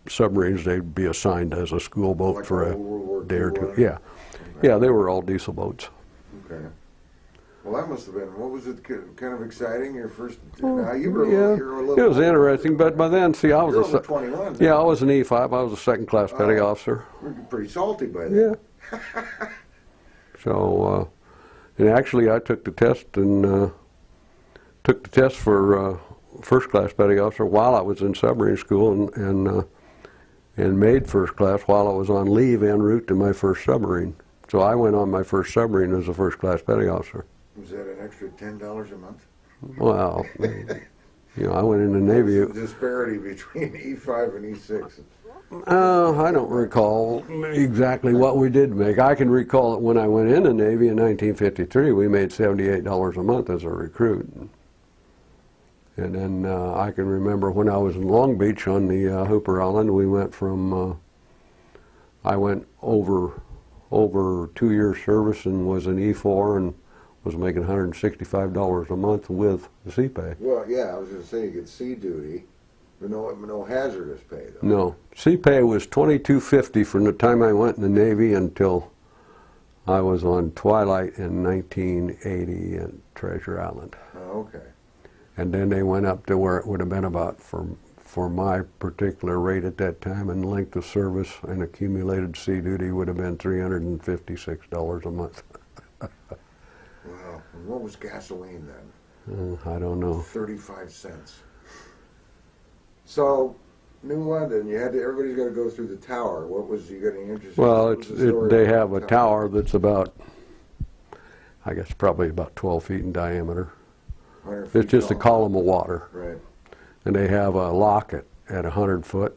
A: submarines, they'd be assigned as a school boat
B: Like
A: for
B: a
A: a
B: World War
A: day or
B: II
A: two.
B: one?
A: Yeah. Yeah, they were all diesel boats.
B: Okay. Well, that must have been. What was it? Kind of exciting. Your first. Now you were.
A: Yeah,
B: You were a little
A: it was interesting, but by then, see, I was
B: You're over 21.
A: yeah, I was an E5. I was a second-class petty officer.
B: You're pretty salty by then.
A: Yeah. So, and actually, I took the test and took the test for first-class petty officer while I was in submarine school, and made first class while I was on leave en route to my first submarine. So I went on my first submarine as a first-class petty officer.
B: Was that an extra $10 a month?
A: Well, I went in the Navy.
B: What's the disparity between E5 and E6?
A: I don't recall exactly what we did make. I can recall that when I went in the Navy in 1953, we made $78 a month as a recruit. And then I can remember when I was in Long Beach on the Hooper Island, we went from, I went over 2 years service and was an E4 and was making $165 a month with the sea pay.
B: Well, yeah, I was going to say you get sea duty, but no hazardous pay, though.
A: No. Sea pay was $22.50 from the time I went in the Navy until I was on Twilight in 1980 at Treasure Island.
B: Oh, okay.
A: And then they went up to where it would have been about, for my particular rate at that time and length of service and accumulated sea duty, would have been $356 a month.
B: Wow. And what was gasoline then?
A: I don't know.
B: 35 cents. So, New London, everybody's got to go through the tower. What was you getting interested in?
A: Well,
B: What was the story
A: they
B: about
A: have
B: the
A: a tower that's about, I guess probably about 12 feet in diameter.
B: 100 feet
A: It's just a
B: tall.
A: column of water.
B: Right.
A: And they have a lock at 100 foot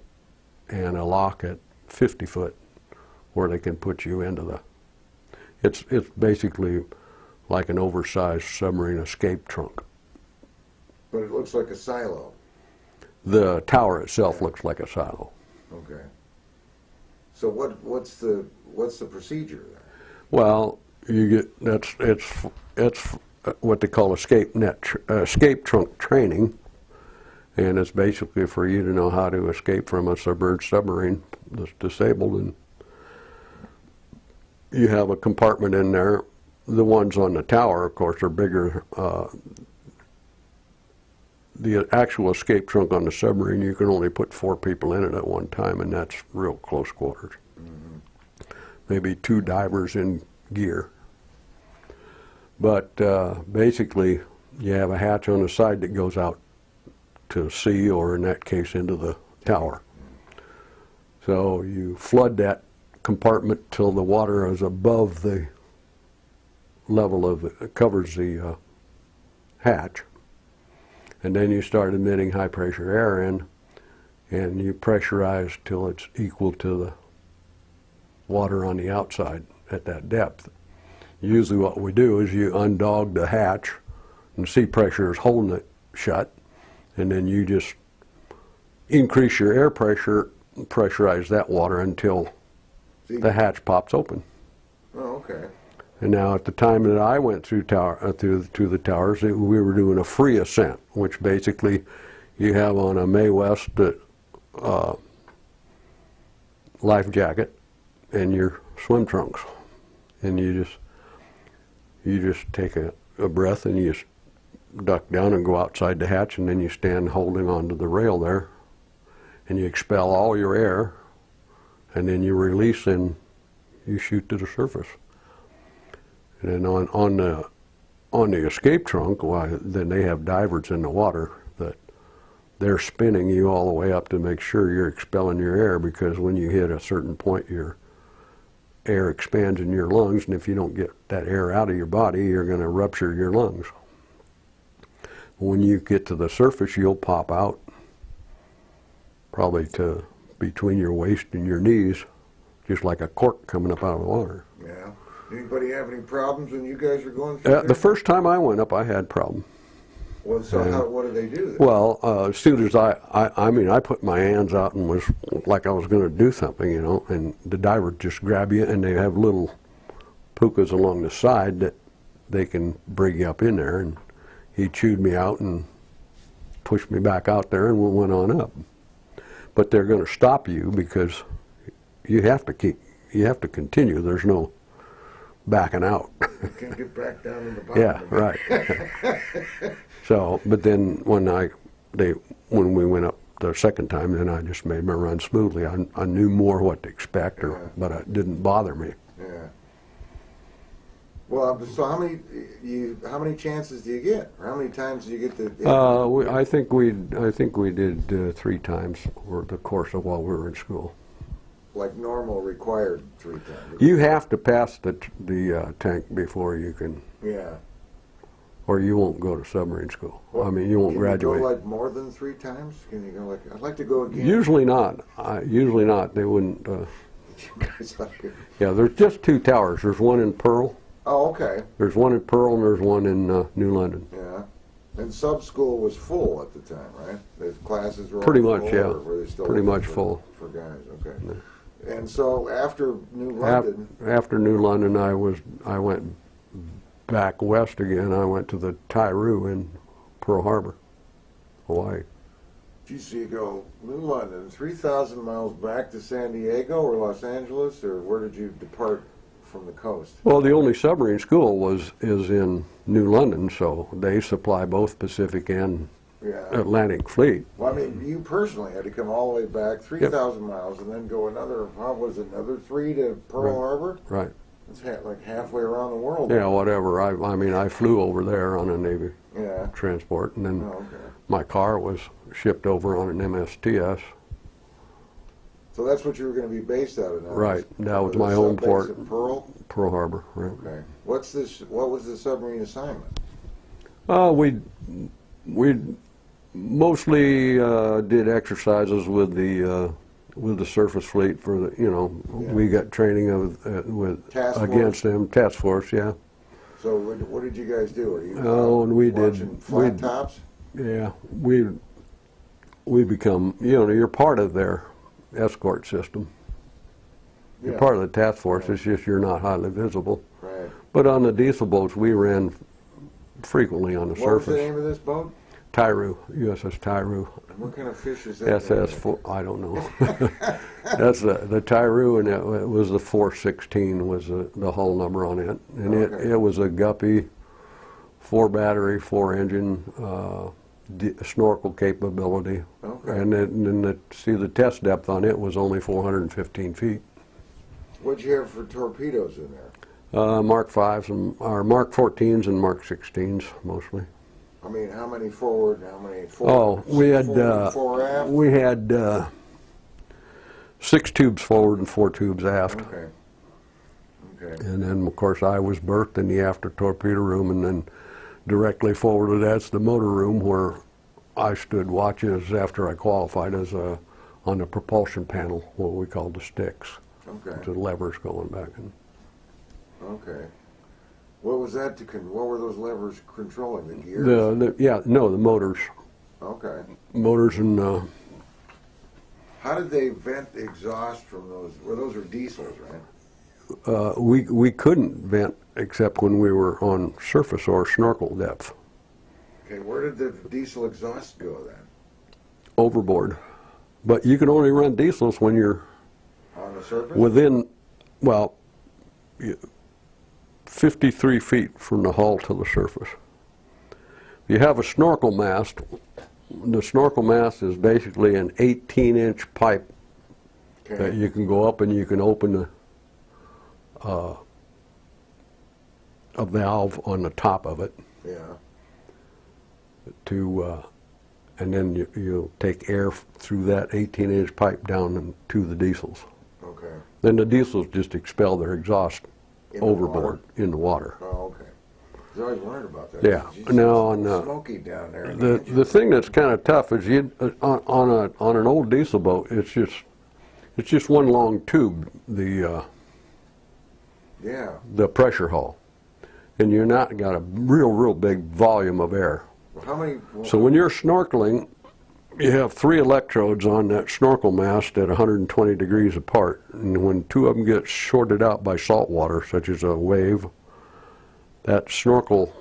A: and a lock at 50 foot where they can put you into the, it's basically like an oversized submarine escape trunk.
B: But it looks like a silo.
A: The tower itself looks like a silo.
B: Okay. So what's the procedure then?
A: Well, you get it's what they call escape trunk training, and it's basically for you to know how to escape from a submerged submarine that's disabled. And you have a compartment in there. The ones on the tower, of course, are bigger. The actual escape trunk on the submarine, you can only put 4 people in it at one time, and that's real close quarters. Mm-hmm. Maybe 2 divers in gear. But basically, you have a hatch on the side that goes out to sea, or in that case, into the tower. So you flood that compartment till the water is above the level of, covers the hatch. And then you start admitting high pressure air in, and you pressurize till it's equal to the water on the outside at that depth. Usually what we do is you undog the hatch, and the sea pressure is holding it shut, and then you just increase your air pressure, pressurize that water until the hatch pops open.
B: Oh, okay.
A: And now at the time that I went through to the towers, we were doing a free ascent, which basically you have on a Mae West life jacket and your swim trunks, and you just take a breath and you just duck down and go outside the hatch, and then you stand holding onto the rail there, and you expel all your air, and then you release and you shoot to the surface. And then on the escape trunk, then they have divers in the water that they're spinning you all the way up to make sure you're expelling your air, because when you hit a certain point, your air expands in your lungs, and if you don't get that air out of your body, you're going to rupture your lungs. When you get to the surface, you'll pop out probably to between your waist and your knees, just like a cork coming up out of the water.
B: Yeah. Anybody have any problems when you guys were going through
A: The first time I went up, I had problems.
B: Well, so what did they do then?
A: Well, as soon as I put my hands out and was like I was going to do something, you know, and the diver just grab you, and they have little pukas along the side that they can bring you up in there, and he chewed me out and pushed me back out there, and we went on up. But they're going to stop you because you have to continue. There's no backing out.
B: You can't get back down in the bottom.
A: Yeah, right. So, but then when we went up the second time, then I just made my run smoothly. I knew more what to expect, but it didn't bother me.
B: Yeah. Well, so how many chances do you get, or how many times do you get to?
A: I think we did 3 times over the course of while we were in school.
B: Like normal required 3 times.
A: You have to pass the tank before you can.
B: Yeah.
A: Or you won't go to submarine school.
B: Well,
A: I mean, you won't graduate.
B: Can you go like more than 3 times? Can you go like, I'd like to go again?
A: Usually not. Usually not. They wouldn't. Yeah, there's just 2 towers. There's one in Pearl.
B: Oh, okay.
A: There's one in Pearl and there's one in New London.
B: Yeah. And sub school was full at the time, right? The classes were
A: pretty
B: all
A: much,
B: full,
A: yeah.
B: Or were they still
A: pretty much
B: for,
A: full
B: for guys. Okay. Yeah. And so after New London.
A: After New London, I went back west again. I went to the Tyru in Pearl Harbor, Hawaii.
B: Geez, so you go New London, 3,000 miles back to San Diego or Los Angeles, or where did you depart from the coast?
A: Well, the only submarine school is in New London, so they supply both Pacific and Atlantic Fleet.
B: Well, I mean, you personally had to come all the way back 3,000 miles and then go another 3 to Pearl Harbor?
A: Right.
B: That's like halfway around the world.
A: Yeah, whatever. I mean, I flew over there on a Navy transport, and then my car was shipped over on an MSTS.
B: So that's what you were going to be based out of now?
A: Right. That was my home port.
B: At Pearl?
A: Pearl Harbor, right.
B: Okay. What was the submarine assignment?
A: We mostly did exercises with the surface fleet for the, we got training against them, task force, yeah.
B: So what did you guys do? Are you
A: and we
B: watching flat tops?
A: Yeah, we become, you're part of their escort system. You're part of the task force. It's just you're not highly visible.
B: Right.
A: But on the diesel boats, we ran frequently on the surface.
B: What was the name of this boat?
A: Tyru, USS Tyru.
B: And what kind of fish is that?
A: SS4, I don't know. That's the Tyru, and it was the 416 was the hull number on it. And it was a Guppy, 4 battery, 4 engine, snorkel capability.
B: Okay.
A: And then the test depth on it was only 415 feet.
B: What'd you have for torpedoes in there?
A: Mark 5s, or Mark 14s and Mark 16s mostly.
B: I mean, how many forward and how many forward?
A: Oh, we had
B: four aft?
A: we had 6 tubes forward and 4 tubes aft.
B: Okay. Okay.
A: And then, of course, I was berthed in the after torpedo room, and then directly forward of that's the motor room where I stood watches after I qualified as on the propulsion panel, what we call the sticks.
B: Okay.
A: The levers going back in.
B: Okay. What was that what were those levers controlling? The gears?
A: The motors.
B: Okay.
A: Motors and
B: How did they vent the exhaust from those? Well, those are diesels, right?
A: we couldn't vent except when we were on surface or snorkel depth.
B: Okay, where did the diesel exhaust go then?
A: Overboard. But you can only run diesels when you're
B: On the surface?
A: within, well, 53 feet from the hull to the surface. You have a snorkel mast. The snorkel mast is basically an 18-inch pipe that you can go up and you can open a valve on the top of it.
B: Yeah.
A: And then you'll take air through that 18-inch pipe down to the diesels.
B: Okay.
A: Then the diesels just expel their exhaust overboard in the water.
B: Oh, okay. I was always wondering about that.
A: Yeah. Now on
B: smoky down there.
A: the thing that's kind of tough is on an old diesel boat, it's just one long tube, the pressure hull, and you're not got a real big volume of air.
B: Well, how many?
A: So when you're snorkeling, you have 3 electrodes on that snorkel mast at 120 degrees apart, and when 2 of them get shorted out by salt water, such as a wave, that snorkel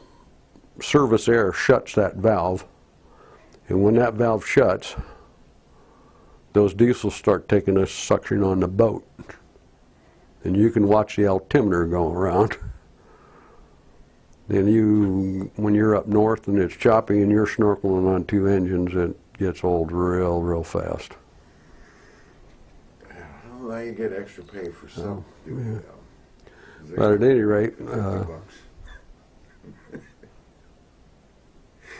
A: surface air shuts that valve, and when that valve shuts, those diesels start taking a suction on the boat, and you can watch the altimeter go around. Then when you're up north and it's choppy and you're snorkeling on 2 engines, it gets old real fast.
B: Well, now you get extra pay for some doing that.
A: But at any rate,
B: $50.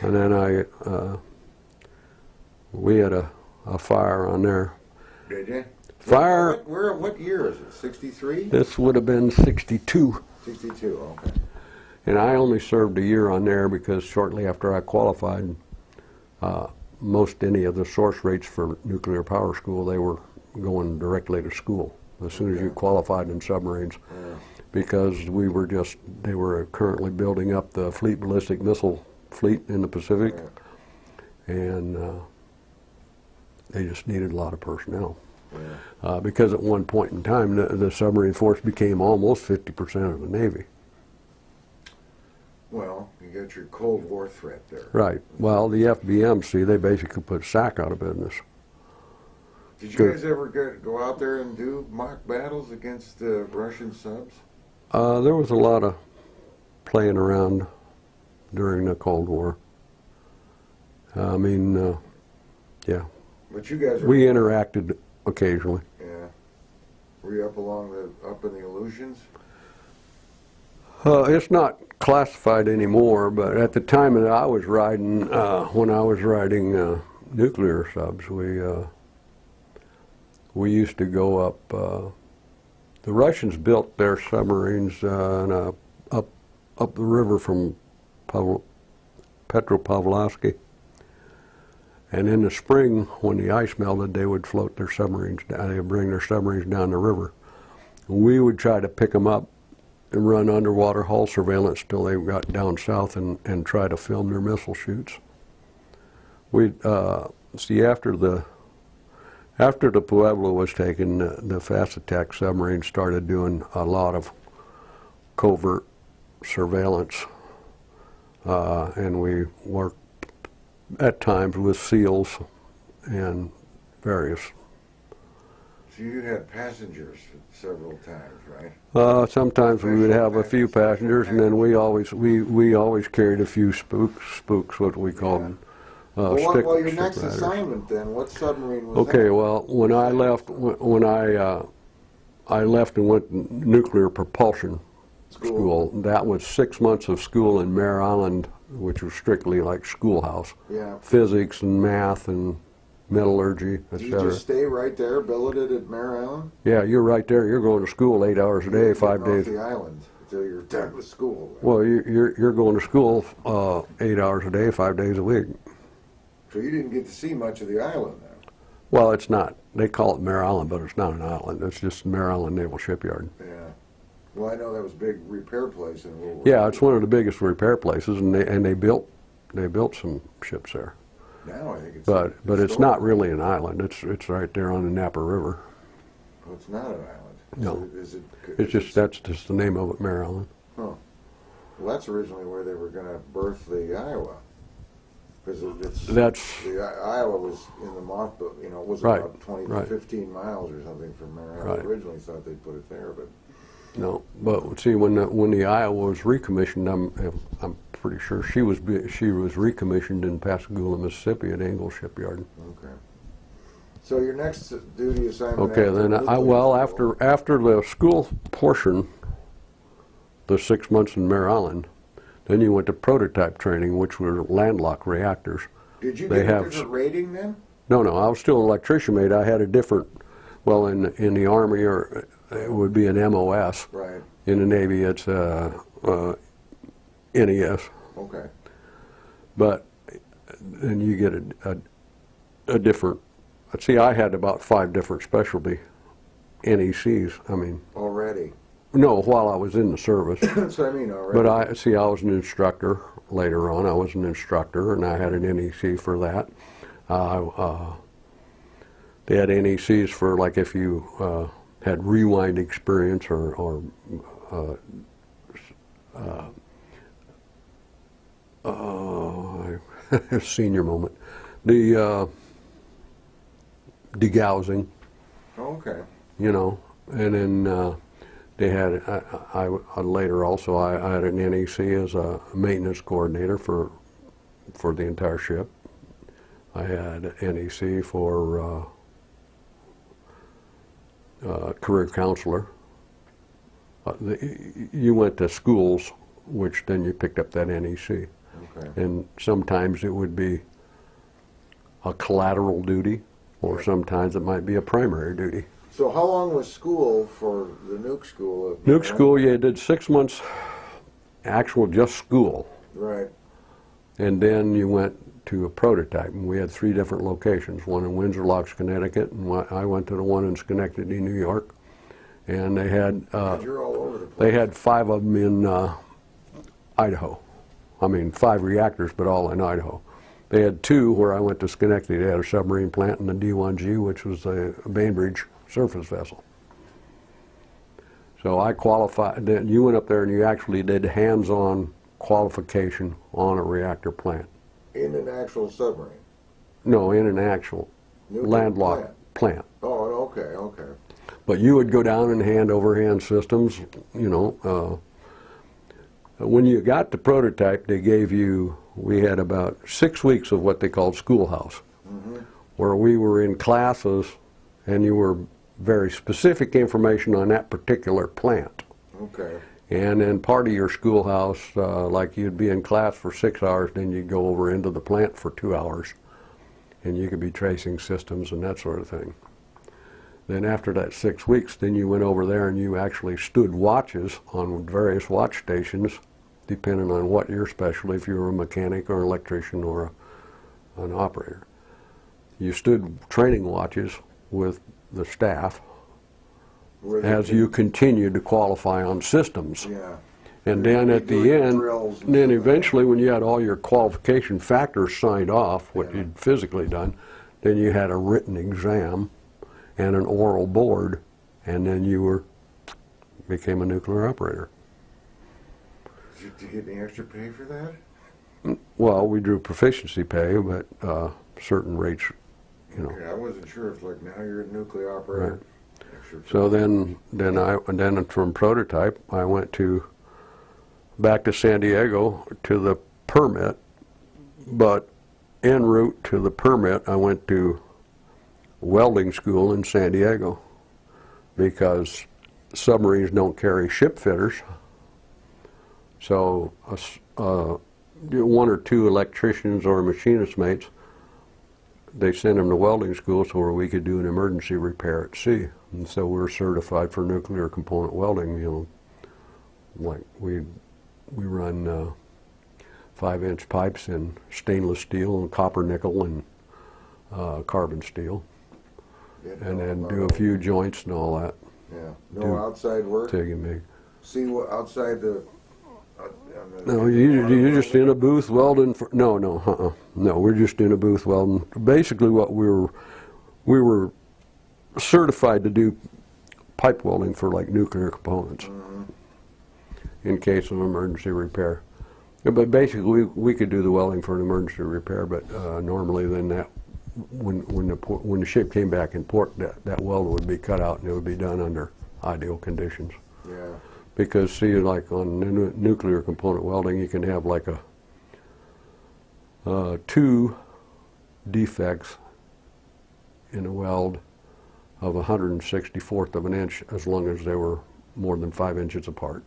A: and then we had a fire on there.
B: Did you?
A: Fire.
B: What year is it? 63?
A: This would have been 62.
B: 62. Okay.
A: And I only served a year on there because shortly after I qualified, any of the source rates for nuclear power school, they were going directly to school as soon as you qualified in submarines.
B: Yeah.
A: Because they were currently building up the fleet ballistic missile fleet in the Pacific, and they just needed a lot of personnel.
B: Yeah.
A: Because at one point in time, the submarine force became almost 50% of the Navy.
B: Well, you got your Cold War threat there.
A: Right. Well, the FBM, they basically put SAC out of business.
B: Did you guys ever go out there and do mock battles against Russian subs?
A: There was a lot of playing around during the Cold War. Yeah.
B: But you guys
A: We interacted occasionally.
B: Yeah. Were you up in the Aleutians?
A: It's not classified anymore, but at the time that I was riding, when I was riding nuclear subs, we used to go up. The Russians built their submarines up the river from Petropavlovsky, and in the spring, when the ice melted, they would float their submarines down. They would bring their submarines down the river. We would try to pick them up and run underwater hull surveillance till they got down south and try to film their missile shoots. After the Pueblo was taken, the fast attack submarines started doing a lot of covert surveillance, and we worked at times with SEALs and various.
B: So you had passengers several times, right?
A: Sometimes we would have a few passengers, and then we always carried a few spooks, what we called them.
B: Well, your next assignment then, what submarine was that?
A: Okay, well, when I left, I left and went to nuclear propulsion school. That was 6 months of school in Mare Island, which was strictly like schoolhouse.
B: Yeah.
A: Physics and math and metallurgy,
B: Do you
A: etc.
B: just stay right there, billeted at Mare Island?
A: Yeah, you're right there. You're going to school 8 hours a day,
B: You're
A: 5
B: getting
A: days.
B: off the island until you're done with school.
A: Well, you're going to school 8 hours a day, 5 days a week.
B: So you didn't get to see much of the island then?
A: Well, it's not. They call it Mare Island, but it's not an island. It's just Mare Island Naval Shipyard.
B: Yeah. Well, I know that was a big repair place in World War
A: Yeah,
B: II.
A: it's one of the biggest repair places, and they built some ships there.
B: Now I think it's...
A: But it's not really an island. It's right there on the Napa River.
B: Well, it's not an island.
A: No.
B: Is it,
A: It's just that's just the name of it, Mare Island.
B: Huh. Well, that's originally where they were going to birth the Iowa. Because the Iowa was in the mothboat, you know, it was
A: Right,
B: about 20 to
A: right.
B: 15 miles or something from Mare Island.
A: Right.
B: Originally thought they'd put it there, but
A: No, but see, when the Iowa was recommissioned, I'm pretty sure she was recommissioned in Pascagoula, Mississippi, at Ingalls Shipyard.
B: okay. So your next duty assignment.
A: Okay,
B: after
A: then
B: nuclear fuel-
A: after the school portion, the 6 months in Mare Island, then you went to prototype training, which were landlocked reactors.
B: Did you
A: they
B: get a
A: have
B: different rating then?
A: No, I was still an electrician mate. I had a different. Well, in the Army, or it would be an MOS.
B: Right.
A: In the Navy, it's NES.
B: Okay.
A: But then you get a different. See, I had about 5 different specialty NECs. I mean,
B: Already.
A: no, while I was in the service.
B: That's what I mean, already.
A: But I was an instructor later on. I was an instructor, and I had an NEC for that. They had NECs for, like, if you had rewind experience or senior moment, the degaussing,
B: Okay.
A: you know, and then they had, I later also, I had an NEC as a maintenance coordinator for the entire ship. I had an NEC for career counselor. You went to schools, which then you picked up that NEC.
B: Okay.
A: And sometimes it would be a collateral duty, or sometimes it might be a primary duty.
B: So how long was school for the nuke school?
A: Nuke school, you did 6 months actual just school.
B: Right.
A: And then you went to a prototype, and we had 3 different locations, one in Windsor Locks, Connecticut, and I went to the one in Schenectady, New York. And they had
B: You're all over the place.
A: they had 5 of them in Idaho. I mean, 5 reactors, but all in Idaho. They had 2 where I went to Schenectady. They had a submarine plant and the D-1G, which was a Bainbridge surface vessel. So I qualified. You went up there and you actually did hands-on qualification on a reactor plant.
B: In an actual submarine?
A: No, in an actual
B: Nuclear
A: landlocked plant.
B: Oh, okay, okay.
A: But you would go down and hand over hand systems, you know. When you got the prototype, they gave you, we had about 6 weeks of what they called schoolhouse, where we were in classes and you were very specific information on that particular plant.
B: Okay.
A: And then part of your schoolhouse, like you'd be in class for 6 hours, then you'd go over into the plant for 2 hours, and you could be tracing systems and that sort of thing. Then after that 6 weeks, then you went over there and you actually stood watches on various watch stations, depending on what your specialty, if you were a mechanic or an electrician or an operator. You stood training watches with the staff as you continued to qualify on systems.
B: Yeah.
A: And then at the end,
B: Drills and
A: then
B: stuff.
A: eventually when you had all your qualification factors signed off, what
B: Yeah.
A: you'd physically done, then you had a written exam and an oral board, and then you became a nuclear operator.
B: Did you get any extra pay for that?
A: Well, we drew proficiency pay, but certain rates, you know.
B: Okay, I wasn't sure if, like, now you're a nuclear operator.
A: Right.
B: Extra pay.
A: So then from prototype, I went back to San Diego to the permit, but en route to the permit, I went to welding school in San Diego because submarines don't carry ship fitters. So 1 or 2 electricians or machinist mates they sent him to welding school so where we could do an emergency repair at sea. And so we're certified for nuclear component welding, you know. Like we run 5-inch pipes in stainless steel and copper nickel and carbon steel. And then do a few joints and all that.
B: Yeah. No outside work?
A: Take and make.
B: See what outside the...
A: No, you're just in a booth welding for, no, we're just in a booth welding. Basically what we were certified to do pipe welding for like nuclear components in case of emergency repair. But basically we could do the welding for an emergency repair, but normally then that, when the ship came back in port, that weld would be cut out and it would be done under ideal conditions.
B: Yeah.
A: Because see, like on nuclear component welding, you can have like a 2 defects in a weld of 164th of an inch as long as they were more than 5 inches apart.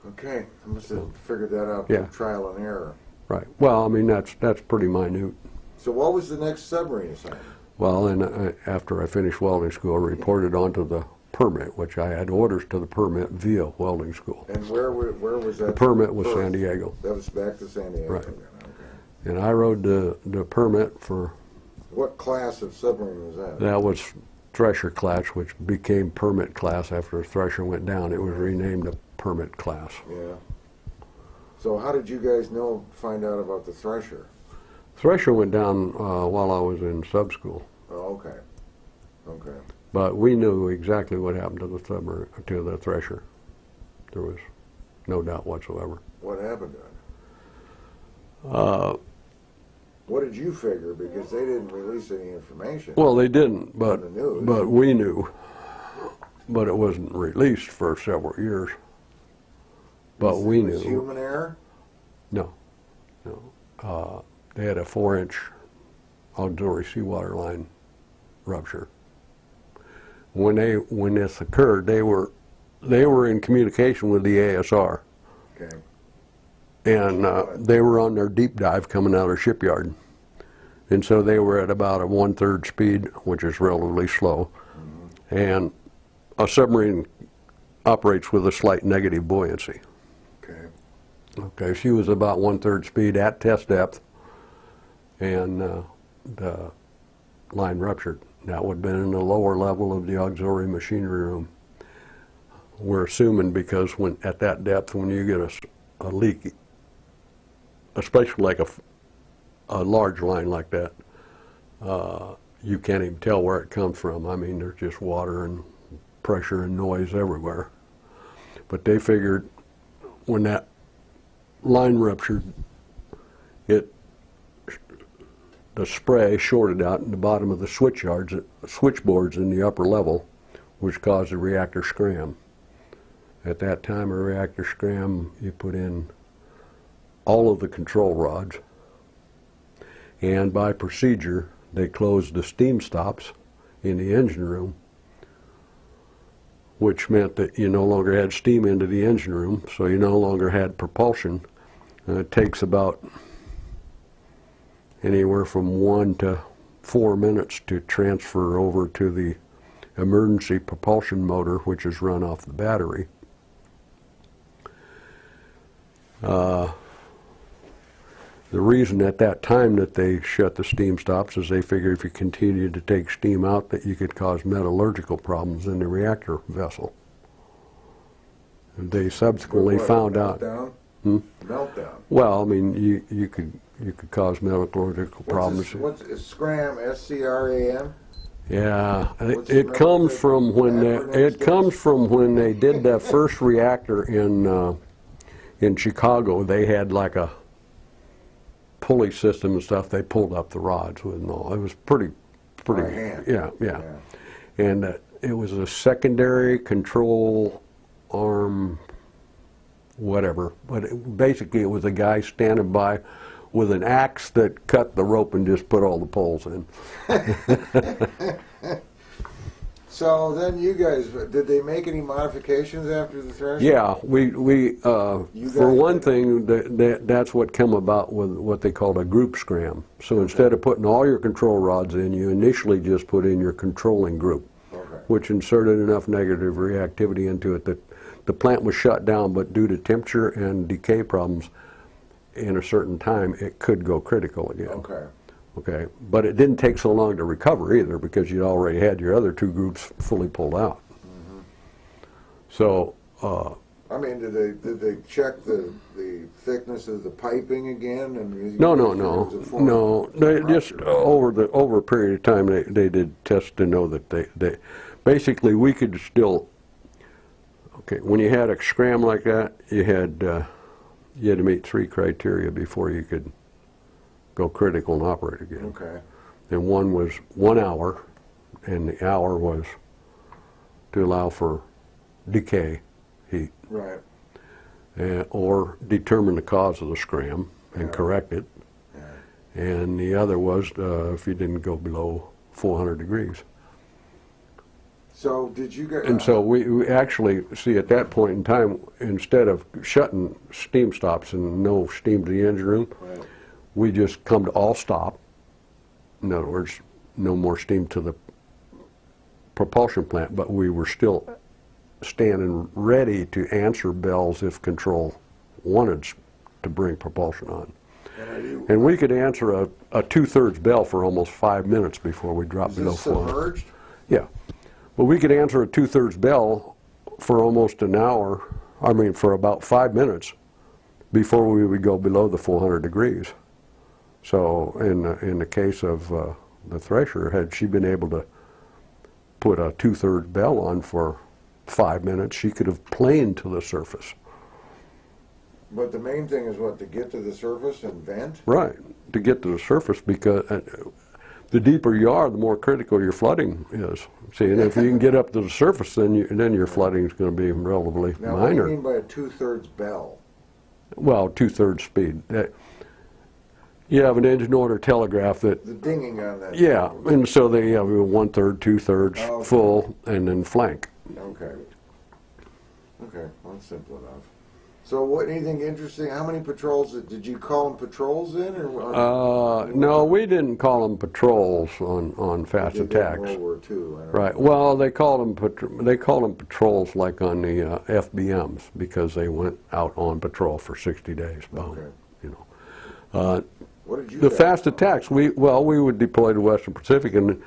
B: Okay, I must have figured that out
A: Yeah.
B: through trial and error.
A: Right. Well, I mean that's pretty minute.
B: So what was the next submarine assignment?
A: Well, and after I finished welding school, I reported onto the permit, which I had orders to the permit via welding school.
B: And where was that?
A: The permit was
B: Perth?
A: San Diego.
B: That was back to San Diego.
A: Right.
B: Then, okay.
A: And I rode the permit for,
B: What class of submarine was that?
A: that was Thresher class, which became permit class after Thresher went down. It was renamed a permit class.
B: Yeah. So how did you guys find out about the Thresher?
A: Thresher went down while I was in sub school.
B: Oh, okay. Okay.
A: But we knew exactly what happened to the submarine, to the Thresher. There was no doubt whatsoever.
B: What happened to it? What did you figure? Because they didn't release any information.
A: Well, they didn't, but
B: the news.
A: we knew. But it wasn't released for several years. But we
B: Was
A: knew.
B: human error?
A: No. They had a 4-inch auxiliary seawater line rupture. When this occurred, they were in communication with the ASR,
B: Okay.
A: and they were on their deep dive coming out of the shipyard, and so they were at about a 1/3 speed, which is relatively slow, and a submarine operates with a slight negative buoyancy.
B: Okay.
A: Okay, she was about 1/3 speed at test depth, and the line ruptured. That would have been in the lower level of the auxiliary machinery room. We're assuming because at that depth, when you get a leak, especially like a large line like that, you can't even tell where it comes from. I mean, there's just water and pressure and noise everywhere. But they figured when that line ruptured, the spray shorted out in the bottom of the switchboards in the upper level, which caused a reactor scram. At that time, a reactor scram, you put in all of the control rods, and by procedure, they closed the steam stops in the engine room, which meant that you no longer had steam into the engine room, so you no longer had propulsion. And it takes about anywhere from 1 to 4 minutes to transfer over to the emergency propulsion motor, which is run off the battery. The reason at that time that they shut the steam stops is they figured if you continued to take steam out that you could cause metallurgical problems in the reactor vessel. And they subsequently found out.
B: Meltdown.
A: Well, I mean, you could cause metallurgical problems.
B: What's SCRAM? SCRAM?
A: Yeah, it comes from when they did that first reactor in Chicago. They had like a pulley system and stuff. They pulled up the rods with and all. It was pretty.
B: By hand.
A: Yeah. And it was a secondary control arm, whatever. But basically, it was a guy standing by with an axe that cut the rope and just put all the poles in.
B: So then you guys, did they make any modifications after the Thresher?
A: Yeah, we for
B: guys
A: one
B: did?
A: thing, that's what came about with what they called a group scram. So instead of putting all your control rods in, you initially just put in your controlling group, which inserted enough negative reactivity into it that the plant was shut down, but due to temperature and decay problems in a certain time, it could go critical again. Okay, but it didn't take so long to recover either because you'd already had your other two groups fully pulled out. So,
B: I mean, did they check the thickness of the piping again? And
A: no. They just over a period of time they did tests to know that they basically we could still. Okay, when you had a scram like that, you had to meet 3 criteria before you could go critical and operate again.
B: Okay.
A: And one was 1 hour, and the hour was to allow for decay, heat.
B: Right.
A: Or determine the cause of the scram and correct it. Yeah. And the other was if you didn't go below 400 degrees.
B: So did you get?
A: And so we actually see at that point in time, instead of shutting steam stops and no steam to the engine room, we just come to all stop. In other words, no more steam to the propulsion plant, but we were still standing ready to answer bells if control wanted to bring propulsion on. And we could answer a 2/3 bell for almost 5 minutes before we dropped below 400.
B: Submerged?
A: Yeah. But we could answer a 2/3 bell for almost an hour, for about 5 minutes before we would go below the 400 degrees. So in the case of the Thresher, had she been able to put a 2/3 bell on for 5 minutes, she could have planed to the surface.
B: But the main thing is what, to get to the surface and vent?
A: Right, to get to the surface, because the deeper you are, the more critical your flooding is. See, and if you can get up to the surface, then your flooding is going to be relatively
B: now,
A: minor.
B: What do you mean by a 2/3 bell?
A: Well, 2/3 speed. You have an engine order telegraph that.
B: The dinging on that.
A: Yeah, and so they have 1/3, 2/3
B: okay.
A: full, and then flank.
B: Okay. Okay, well, that's simple enough. So, what? Anything interesting? How many patrols did you call them patrols in, or?
A: No, we didn't call them patrols on fast attacks.
B: World War II.
A: Right. Well, they called them patrols like on the FBMs because they went out on patrol for 60 days.
B: Okay.
A: You know.
B: What did you?
A: The fast attacks. We would deploy to Western Pacific, and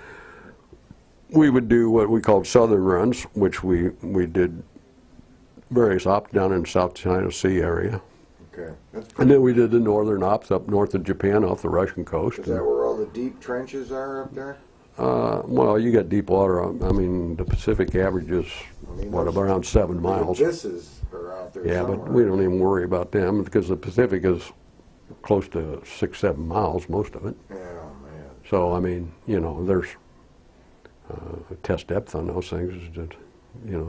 A: we would do what we called southern runs, which we did various ops down in the South China Sea area.
B: Okay.
A: And then we did the northern ops up north of Japan off the Russian coast.
B: Is that where all the deep trenches are up there?
A: Well, you got deep water. I mean, the Pacific averages, around 7 miles.
B: The abysses are out there
A: Yeah,
B: somewhere.
A: but we don't even worry about them because the Pacific is close to 6-7 miles, most of it.
B: Yeah, man.
A: So, I mean, there's test depth on those things. Is that,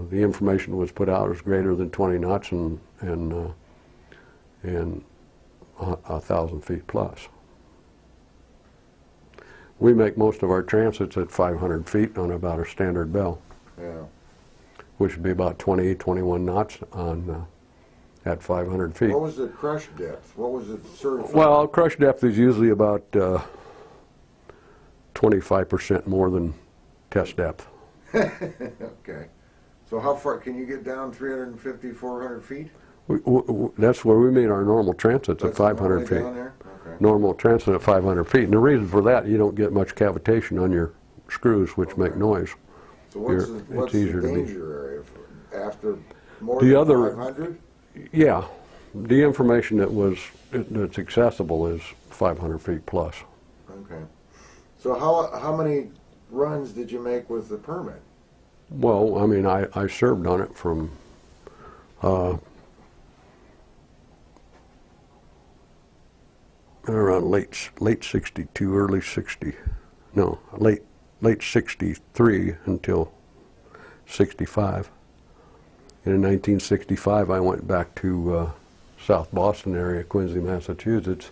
A: the information was put out as greater than 20 knots and 1,000 feet plus. We make most of our transits at 500 feet on about a standard bell.
B: Yeah.
A: Which would be about 20, 21 knots at 500 feet.
B: What was the crush depth? What was it certified?
A: Well, crush depth is usually about 25% more than test depth.
B: Okay. So how far can you get down? 350, 400 feet?
A: That's where we made our normal transits at 500 feet.
B: Down there? Okay.
A: Normal transit at 500 feet. And the reason for that, you don't get much cavitation on your screws, which make noise.
B: So what's the danger area after more than 500?
A: Yeah. The information that's accessible is 500 feet plus.
B: Okay. So how many runs did you make with the permit?
A: Well, I mean, I served on it from around late 62, early 60, no, late 63 until 65. And in 1965, I went back to South Boston area, Quincy, Massachusetts,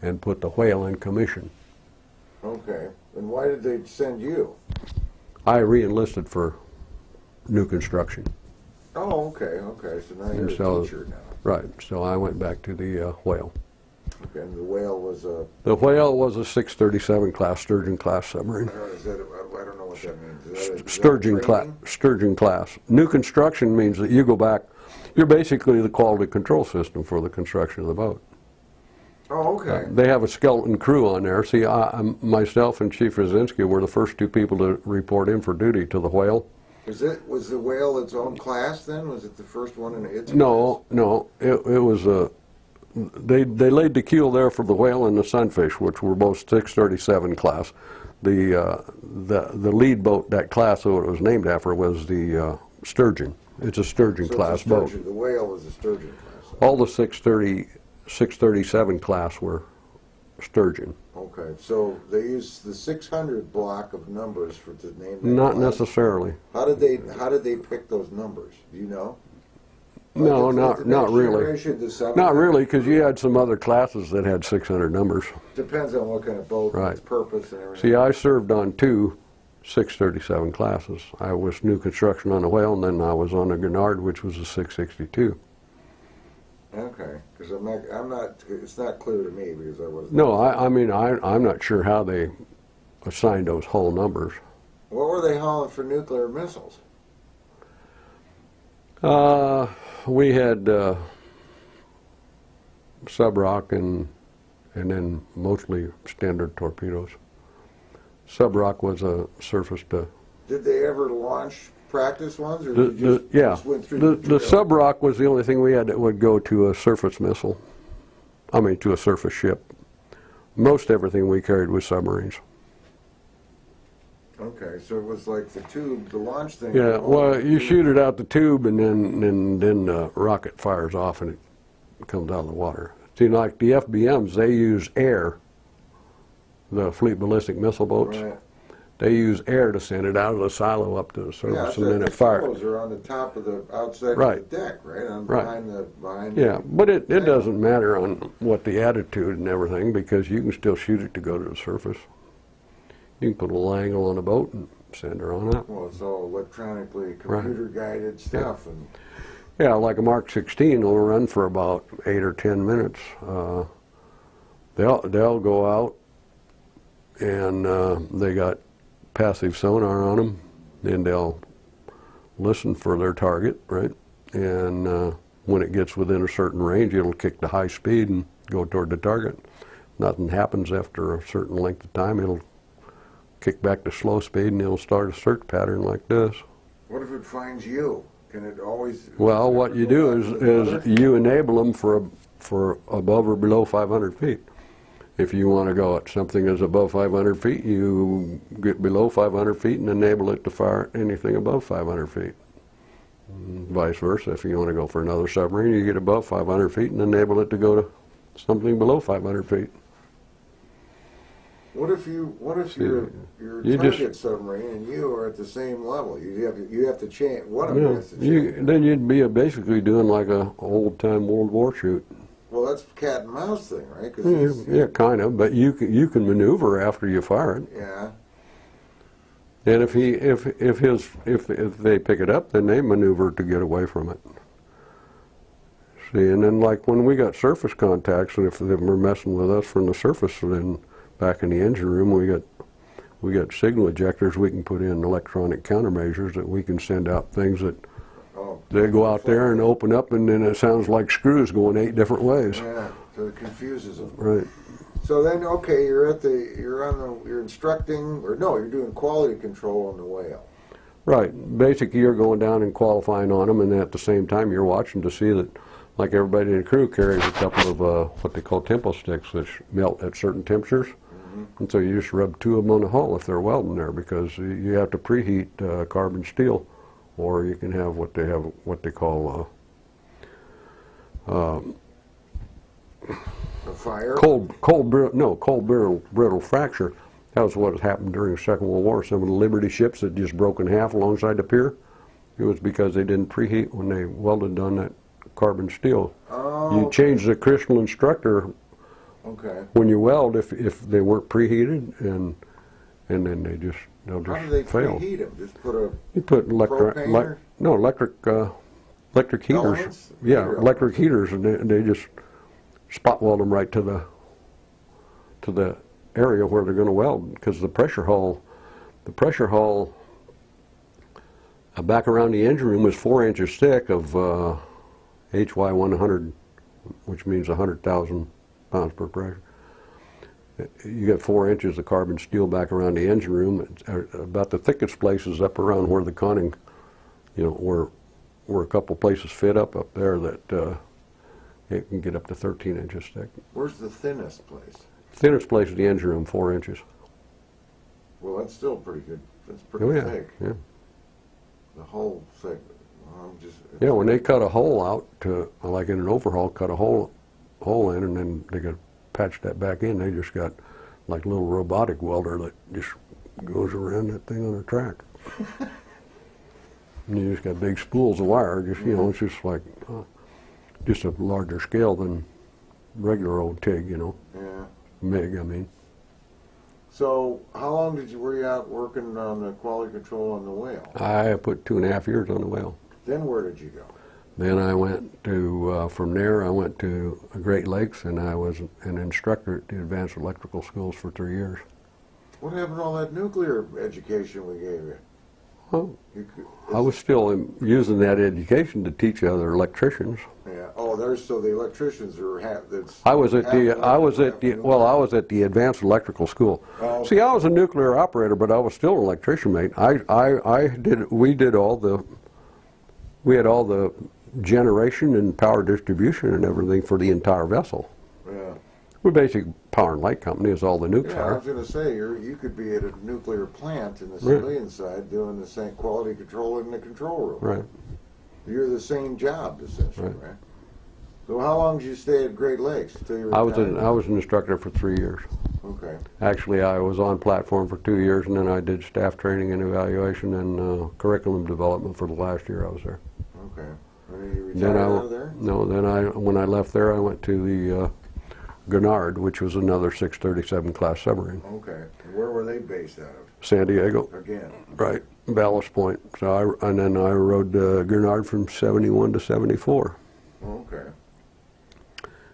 A: and put the whale in commission.
B: Okay. And why did they send you?
A: I re-enlisted for new construction.
B: Oh, okay, okay. So now you're
A: And so-
B: a teacher now.
A: Right, so I went back to the Whale.
B: Okay, and the Whale was a.
A: The Whale was a 637 class, sturgeon class submarine.
B: I don't know what that means. Is that
A: Sturgeon class.
B: training?
A: Sturgeon class. New construction means that you go back. You're basically the quality control system for the construction of the boat.
B: Oh, okay.
A: They have a skeleton crew on there. See, myself and Chief Rosinski were the first two people to report in for duty to the Whale.
B: Was the Whale its own class then? Was it the first one in its
A: No, it was a. They laid the keel there for the Whale and the Sunfish, which were both 637 class. The lead boat, that class, what it was named after, was the Sturgeon. It's a Sturgeon class boat.
B: The Whale was a Sturgeon class.
A: All the 637 class were Sturgeon.
B: Okay, so they used the 600 block of numbers to name that
A: Not
B: class?
A: necessarily.
B: How did they pick those numbers? Do you know?
A: No,
B: Like,
A: not
B: the next
A: really.
B: generation, the 700?
A: Not really, because you had some other classes that had 600 numbers.
B: Depends on what kind of boat, and its
A: Right.
B: purpose and everything.
A: See, I served on two 637 classes. I was new construction on the Whale, and then I was on the Gurnard, which was a 662.
B: Okay, because I'm not. It's not clear to me because I wasn't.
A: No, I'm not sure how they assigned those whole numbers.
B: What were they hauling for nuclear missiles?
A: We had sub-rock and then mostly standard torpedoes. Sub-rock was a surface to.
B: Did they ever launch practice ones, or
A: Yeah,
B: went through
A: the
B: drill?
A: sub-rock was the only thing we had that would go to a surface missile. I mean, to a surface ship. Most everything we carried was submarines.
B: Okay, so it was like the tube, the launch thing.
A: Yeah,
B: oh,
A: well, you
B: tube.
A: shoot it out the tube, and then the rocket fires off, and it comes out of the water. See, like the FBMs, they use air. The Fleet Ballistic Missile boats,
B: Right.
A: they use air to send it out of the silo up to the
B: Yeah,
A: surface,
B: so
A: and then
B: the
A: it fires.
B: funnels are on the top of the outside
A: Right.
B: of the deck, right?
A: Right.
B: Behind.
A: Yeah, but it doesn't matter on what the attitude and everything, because you can still shoot it to go to the surface. You can put a little angle on the boat and send her on up.
B: Well, it's all electronically computer guided stuff, and
A: Yeah, like a Mark 16 will run for about 8 or 10 minutes. They'll go out, and they got passive sonar on them, and they'll listen for their target, right? And when it gets within a certain range, it'll kick to high speed and go toward the target. Nothing happens after a certain length of time. It'll kick back to slow speed, and it'll start a search pattern like this.
B: what if it finds you? Can it always?
A: Well, what you do is you enable them for above or below 500 feet. If you want to go at something that's above 500 feet, you get below 500 feet and enable it to fire anything above 500 feet. And vice versa, if you want to go for another submarine, you get above 500 feet and enable it to go to something below 500 feet.
B: What if you're
A: you
B: target submarine and you are at the same level? You have to change. One of them
A: Yeah,
B: has to change.
A: then you'd be basically doing like a old-time World War shoot.
B: Well, that's cat and mouse thing, right? 'Cause
A: Yeah, kind of, but you can maneuver after you fire it.
B: yeah.
A: And if they pick it up, then they maneuver to get away from it. See, and then like when we got surface contacts, and if they were messing with us from the surface, then back in the engine room we got signal ejectors. We can put in electronic countermeasures that we can send out things that
B: Oh.
A: they go out there and open up, and then it sounds like screws going 8 different ways.
B: Yeah. So it confuses them.
A: Right.
B: So then, okay, you're instructing, or no, you're doing quality control on the Whale.
A: Right. Basically, you're going down and qualifying on them, and at the same time, you're watching to see that, like everybody in the crew carries a couple of what they call tempo sticks that melt at certain temperatures. And so you just rub 2 of them on the hull if they're welding there, because you have to preheat carbon steel, or you can have what they call
B: A fire.
A: cold brittle fracture. That was what happened during the Second World War. Some of the Liberty ships that just broke in half alongside the pier. It was because they didn't preheat when they welded on that carbon steel.
B: Oh.
A: You change the crystal instructor
B: Okay.
A: when you weld if they weren't preheated, and then they just they'll
B: How
A: just
B: do they
A: fail.
B: preheat them? Just put a
A: You put
B: propane or
A: electric heaters.
B: elements?
A: Yeah,
B: Heater
A: electric
B: elements.
A: heaters, and they just spot weld them right to the area where they're going to weld, because the pressure hull back around the engine room is 4 inches thick of HY 100, which means 100,000 pounds per pressure. You get 4 inches of carbon steel back around the engine room. About the thickest place is up around where the conning, where a couple places fit up there that it can get up to 13 inches thick.
B: Where's the thinnest place?
A: Thinnest place is the engine room, 4 inches.
B: Well, that's still pretty good. That's pretty
A: Oh yeah,
B: thick.
A: yeah.
B: The whole thing. Well,
A: Yeah, when they cut a hole out to, like in an overhaul, cut a hole in, and then they got patch that back in. They just got like a little robotic welder that just goes around that thing on the track. And you just got big spools of wire. Just it's just like just a larger scale than regular old TIG.
B: Yeah.
A: MIG. I mean.
B: So, how long were you out working on the quality control on the whale?
A: I put 2.5 years on the whale.
B: Then where did you go?
A: Then I went to, from there I went to Great Lakes, and I was an instructor at the Advanced Electrical Schools for 3 years.
B: What happened to all that nuclear education we gave you?
A: Well, I was still using that education to teach other electricians.
B: Yeah. Oh, so the electricians are
A: I was at the Advanced Electrical School.
B: Oh, okay.
A: See, I was a nuclear operator, but I was still an electrician, mate. We had all the generation and power distribution and everything for the entire vessel.
B: Yeah.
A: We're basic power and light company is all the nukes
B: Yeah, I
A: are.
B: was going to say, you could be at a nuclear plant in the civilian side doing the same quality control in the control room.
A: Right.
B: You're the same job, essentially,
A: Right.
B: right? So how long did you stay at Great Lakes till you
A: I
B: retired?
A: was an instructor for 3 years.
B: Okay.
A: Actually, I was on platform for 2 years, and then I did staff training and evaluation and curriculum development for the last year I was there.
B: Okay. And you retired out of there?
A: No, when I left there, I went to the Gurnard, which was another 637 class submarine.
B: Okay. And where were they based out of?
A: San Diego.
B: Again.
A: Right, Ballast Point. And then I rode Gurnard from 71 to 74.
B: Okay.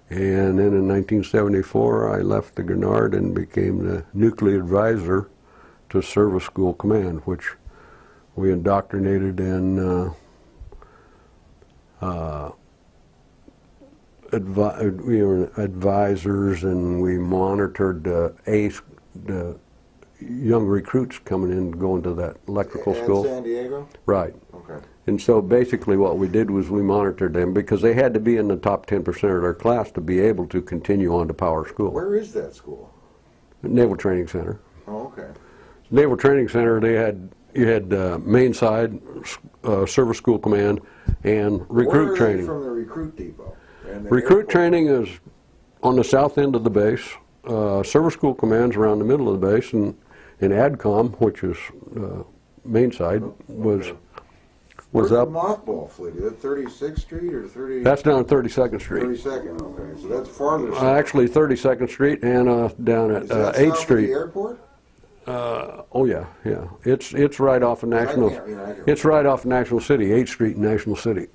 A: And then in 1974, I left the Gurnard and became the nuclear advisor to Service School Command, which we indoctrinated in we were advisors, and we monitored the young recruits coming in, going to that electrical school.
B: San Diego?
A: Right.
B: Okay.
A: And so basically what we did was we monitored them because they had to be in the top 10% of their class to be able to continue on to power school.
B: Where is that school?
A: Naval Training Center.
B: Oh, okay.
A: Naval Training Center, you had main side, Service School Command, and recruit
B: Where are
A: training.
B: they from the recruit depot? And the
A: Recruit
B: airport?
A: training is on the south end of the base. Service School Command's around the middle of the base, and ADCOM, which is main side, was
B: Where's
A: up.
B: the mothball fleet? Is that 36th Street or 30?
A: That's down 32nd Street.
B: 32nd. Okay, so that's farther south.
A: Actually, 32nd Street and down at
B: Is that
A: 8th
B: south
A: Street.
B: of the airport?
A: Oh yeah, yeah. It's right off of National.
B: I can't-
A: It's right off National City, 8th Street and National City.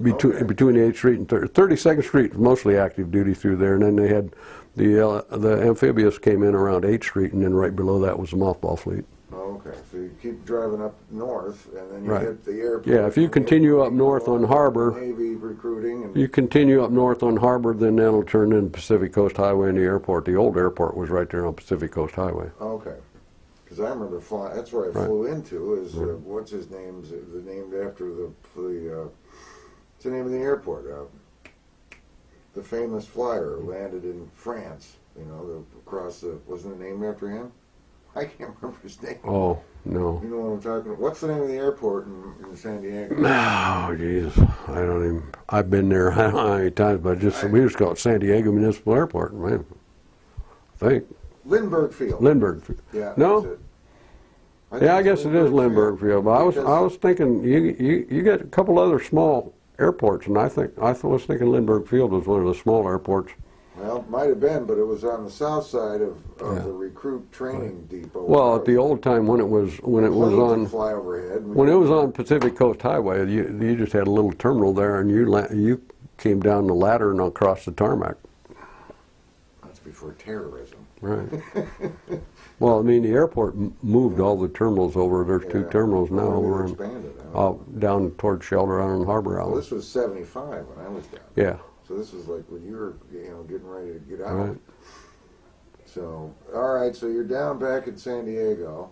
A: Between
B: Okay.
A: between 8th Street and 32nd Street was mostly active duty through there, and then they had the amphibious came in around 8th Street, and then right below that was the mothball fleet.
B: Oh, okay, so you keep driving up north, and then you
A: Right.
B: hit the airport.
A: Yeah, if you
B: and
A: continue
B: you
A: up north on Harbor,
B: Navy recruiting, and
A: you continue up north on Harbor, then that'll turn into Pacific Coast Highway and the airport. The old airport was right there on Pacific Coast Highway.
B: okay. Because I remember flying. That's where I
A: Right.
B: flew into. Is what's his name? Named after what's the name of the airport? The famous flyer landed in France. You know, across the. Wasn't it named after him? I can't remember his name.
A: Oh no.
B: You know what I'm talking about? What's the name of the airport in San Diego?
A: Oh, jeez. I don't even. I've been there I don't know how many times, but we just call it San Diego Municipal Airport, man. I think.
B: Lindbergh Field.
A: Lindbergh.
B: Yeah.
A: No?
B: That's it.
A: Yeah, I
B: think
A: guess it is Lindbergh Field. But I was thinking you got a couple other small airports, and I was thinking Lindbergh Field was one of the small airports
B: Well, it might have been, but it was on the south side of
A: Yeah.
B: the recruit training depot.
A: Well, at the old time when it was on
B: fly overhead.
A: when it was on Pacific Coast Highway, you just had a little terminal there, and you came down the ladder and across the tarmac.
B: That's before terrorism.
A: Right. Well, I mean, the airport moved all the terminals over. There's two terminals now over
B: expanded,
A: down towards Shelter Island and Harbor Island.
B: Well, this was 75 when I was down.
A: Yeah.
B: So this was like when you were, getting ready to get out.
A: Right.
B: So, all right. So you're down back in San Diego.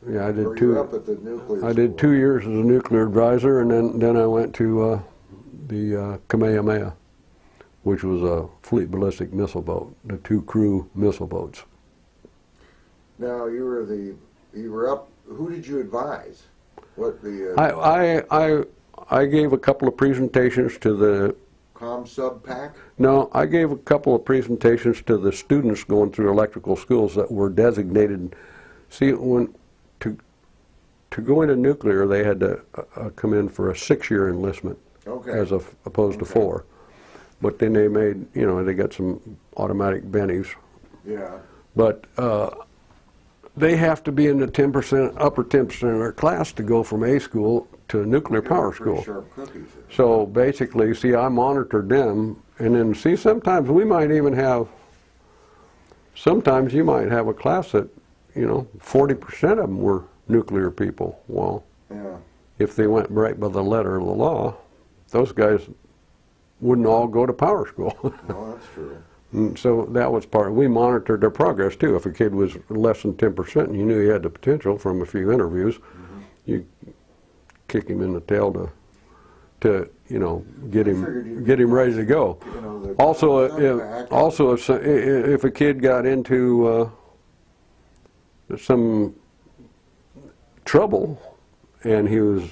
A: Yeah, I did
B: You're up at the nuclear.
A: I did 2 years as a nuclear advisor, and then I went to the Kamehameha, which was a fleet ballistic missile boat, the 2 crew missile boats.
B: Now you were up. Who did you advise? What the?
A: I gave a couple of presentations to the.
B: Sub pack?
A: No, I gave a couple of presentations to the students going through electrical schools that were designated. See, to go into nuclear, they had to come in for a 6-year enlistment, as opposed to 4. But then they made, they got some automatic bennies.
B: Yeah.
A: But they have to be in the 10%, upper 10% of their class to go from A school to a nuclear power school.
B: Sharp cookies.
A: So basically, see, I monitored them, and then see, sometimes we might even have, sometimes you might have a class that, 40% of them were nuclear people. Well, if they went right by the letter of the law, those guys wouldn't all go to power school.
B: No, that's true.
A: And so that was we monitored their progress too. If a kid was less than 10% and you knew he had the potential from a few interviews, you kick him in the tail to get him ready to go. Also, if a kid got into some trouble and he was,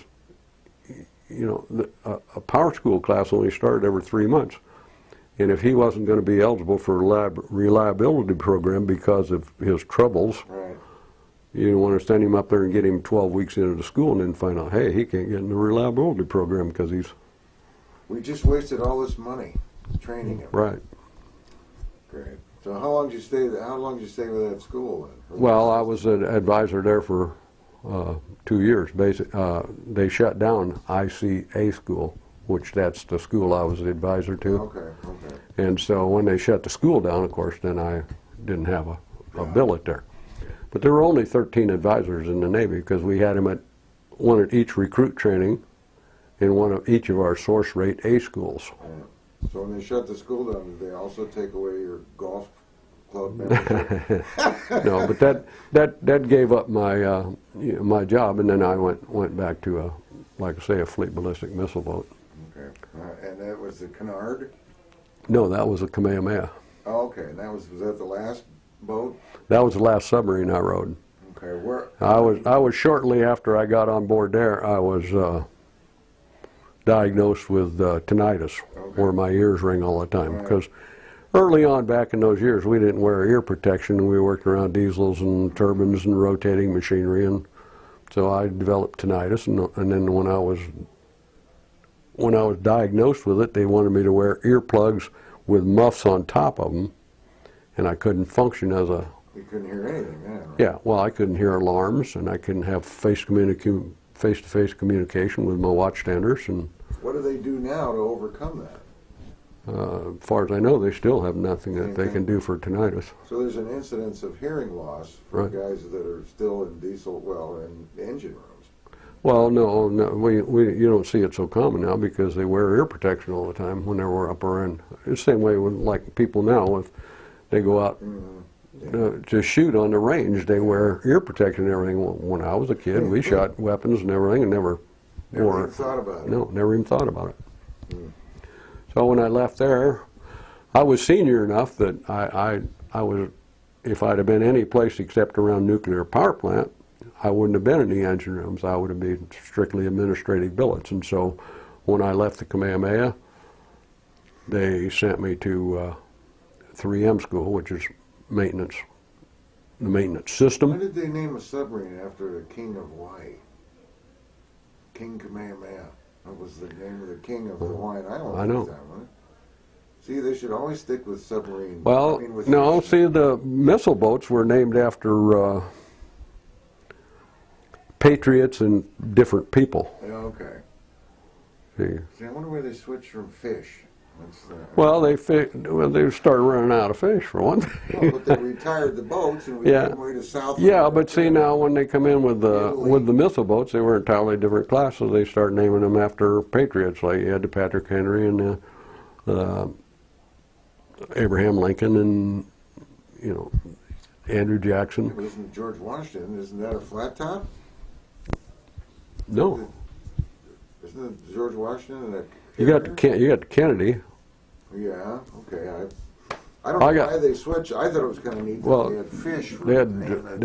A: a power school class only started every 3 months. And if he wasn't going to be eligible for a reliability program because of his troubles, you didn't want to send him up there and get him 12 weeks into the school and then find out, hey, he can't get in the reliability program because he's...
B: We just wasted all this money training him.
A: Right.
B: Great. So how long did you stay with that school then?
A: Well, I was an advisor there for 2 years. They shut down ICA school, which that's the school I was the advisor to.
B: Okay.
A: And so when they shut the school down, of course, then I didn't have a billet there. But there were only 13 advisors in the Navy because we had them one at each recruit training and one at each of our source rate A schools.
B: Yeah. So when they shut the school down, did they also take away your golf club membership?
A: No, but that gave up my my job, and then I went back to like I say, a fleet ballistic missile boat.
B: Okay. And that was the Canard?
A: No, that was a Kamehameha.
B: Oh, okay. And was that the last boat?
A: That was the last submarine I rode.
B: Okay. Where?
A: I was shortly after I got on board there. I was diagnosed with tinnitus, where my ears ring all the time. Because early on, back in those years, we didn't wear ear protection, and we worked around diesels and turbines and rotating machinery, and so I developed tinnitus. And then when I was diagnosed with it, they wanted me to wear earplugs with muffs on top of them, and I couldn't function as a...
B: You couldn't hear anything then, right?
A: Yeah, well, I couldn't hear alarms, and I couldn't have face-to-face communication with my watchstanders. And
B: what do they do now to overcome that?
A: as far as I know, they still have nothing that they can do for tinnitus.
B: So there's an incidence of hearing loss for guys that are still in in engine rooms.
A: Well, no, you don't see it so common now because they wear ear protection all the time when they're up around. It's the same way with like people now, if they go out to shoot on the range, they wear ear protection and everything. When I was a kid, we shot weapons and everything and never
B: even thought about it.
A: No, never even thought about it. So when I left there, I was senior enough that I was, if I'd have been any place except around nuclear power plant, I wouldn't have been in the engine rooms. I would have been strictly administrative billets. And so when I left the Kamehameha, they sent me to 3M school, which is the maintenance system.
B: Why did they name a submarine after the king of Hawaii? King Kamehameha. That was the name of the king of the Hawaiian Islands.
A: I know.
B: At the time, wasn't it? See, they should always stick with submarine.
A: Well,
B: I mean, with
A: no,
B: fish.
A: see, the missile boats were named after patriots and different people.
B: Yeah, okay.
A: See.
B: See, I wonder where they switched from fish.
A: Well, they started running out of fish for one thing.
B: Well, but they retired the boats, and we
A: Yeah.
B: gave them away to South
A: Yeah,
B: America.
A: but see now when they come in with the missile boats, they were entirely different classes. They start naming them after patriots, like you had the Patrick Henry and Abraham Lincoln and Andrew Jackson.
B: But isn't George Washington? Isn't that a flat top?
A: No,
B: Isn't it George Washington and a
A: you got the Kennedy.
B: Yeah, okay. I don't know why they switched. I thought it was kind of neat that
A: Well,
B: they had fish. For
A: They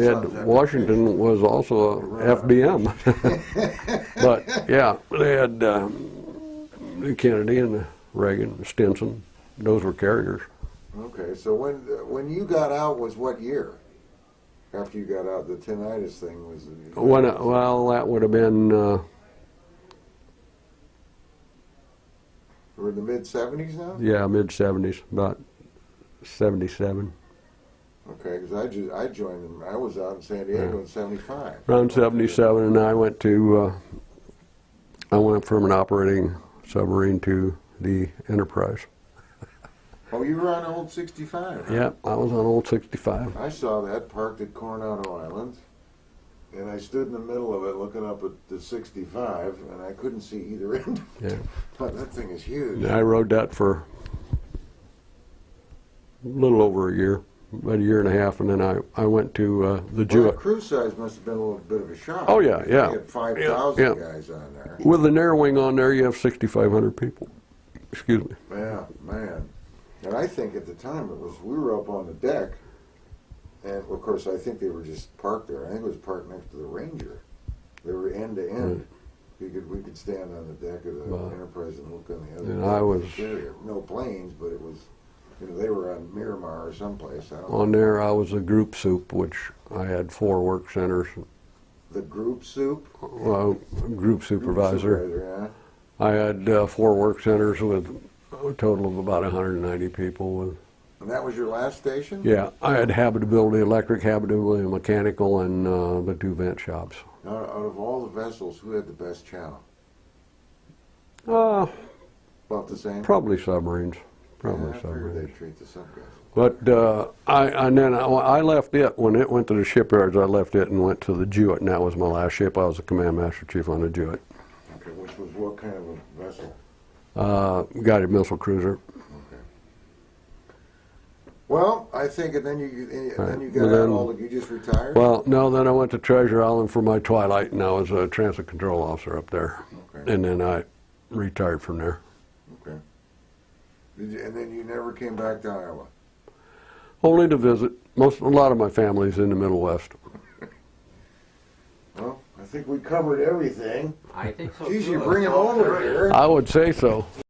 A: had Washington was also a FDM, but yeah, they had the Kennedy and the Reagan, and Stinson. Those were carriers.
B: Okay, so when you got out was what year? After you got out, the tinnitus thing was.
A: Well, that would have been.
B: We're in the mid-70s now?
A: Yeah, mid-70s, about 77.
B: Okay, because I joined them. I was out in San Diego in 75.
A: Around 77, and I went from an operating submarine to the Enterprise.
B: Oh, you were on old 65? Huh?
A: Yeah, I was on old 65.
B: I saw that parked at Coronado Island, and I stood in the middle of it looking up at the 65, and I couldn't see either end.
A: Yeah.
B: But that thing is huge.
A: And I rode that for a little over a year, about a year and a half, and then I went to the
B: Well,
A: Jewett.
B: crew size must have been a little bit of a shock.
A: Oh, yeah,
B: Because
A: yeah.
B: We had 5,000
A: Yeah.
B: guys on there.
A: With the narrow wing on there, you have 6,500 people. Excuse me.
B: Yeah, man. And I think at the time we were up on the deck, and of course I think they were just parked there. I think it was parked next to the Ranger. They were end to end. We could stand on the deck of the Enterprise and look on the other.
A: And
B: side
A: I
B: of
A: was
B: the carrier. No planes, but it was. They were on Miramar or someplace. I don't
A: on
B: know.
A: there. I was a group soup, which I had 4 work centers.
B: The group soup.
A: Well, group supervisor.
B: Group supervisor,
A: I had 4 work centers with a total of about 190 people. With
B: And that was your last station?
A: yeah, I had habitability, electric, habitability, mechanical, and the 2 vent shops.
B: Out of all the vessels, who had the best chow?
A: Uh,
B: About the same?
A: probably submarines.
B: Yeah,
A: Probably
B: I figured
A: submarines.
B: they'd treat the sub guys.
A: But I left it when it went to the shipyards. I left it and went to the Jewett, and that was my last ship. I was the command master chief on the Jewett.
B: Okay, which was what kind of a vessel?
A: Guided missile cruiser.
B: Okay. Well, I think, and then you
A: Right.
B: got
A: Well,
B: out
A: then-
B: all. You just retired.
A: Well, no, then I went to Treasure Island for my twilight, and I was a transit control officer up there.
B: Okay.
A: And then I retired from there.
B: Okay. And then you never came back to Iowa.
A: Only to visit. A lot of my family's in the Middle West.
B: Well, I think we covered everything.
C: I think so
B: Geez,
C: too.
B: you bring him over here.
A: I would say so.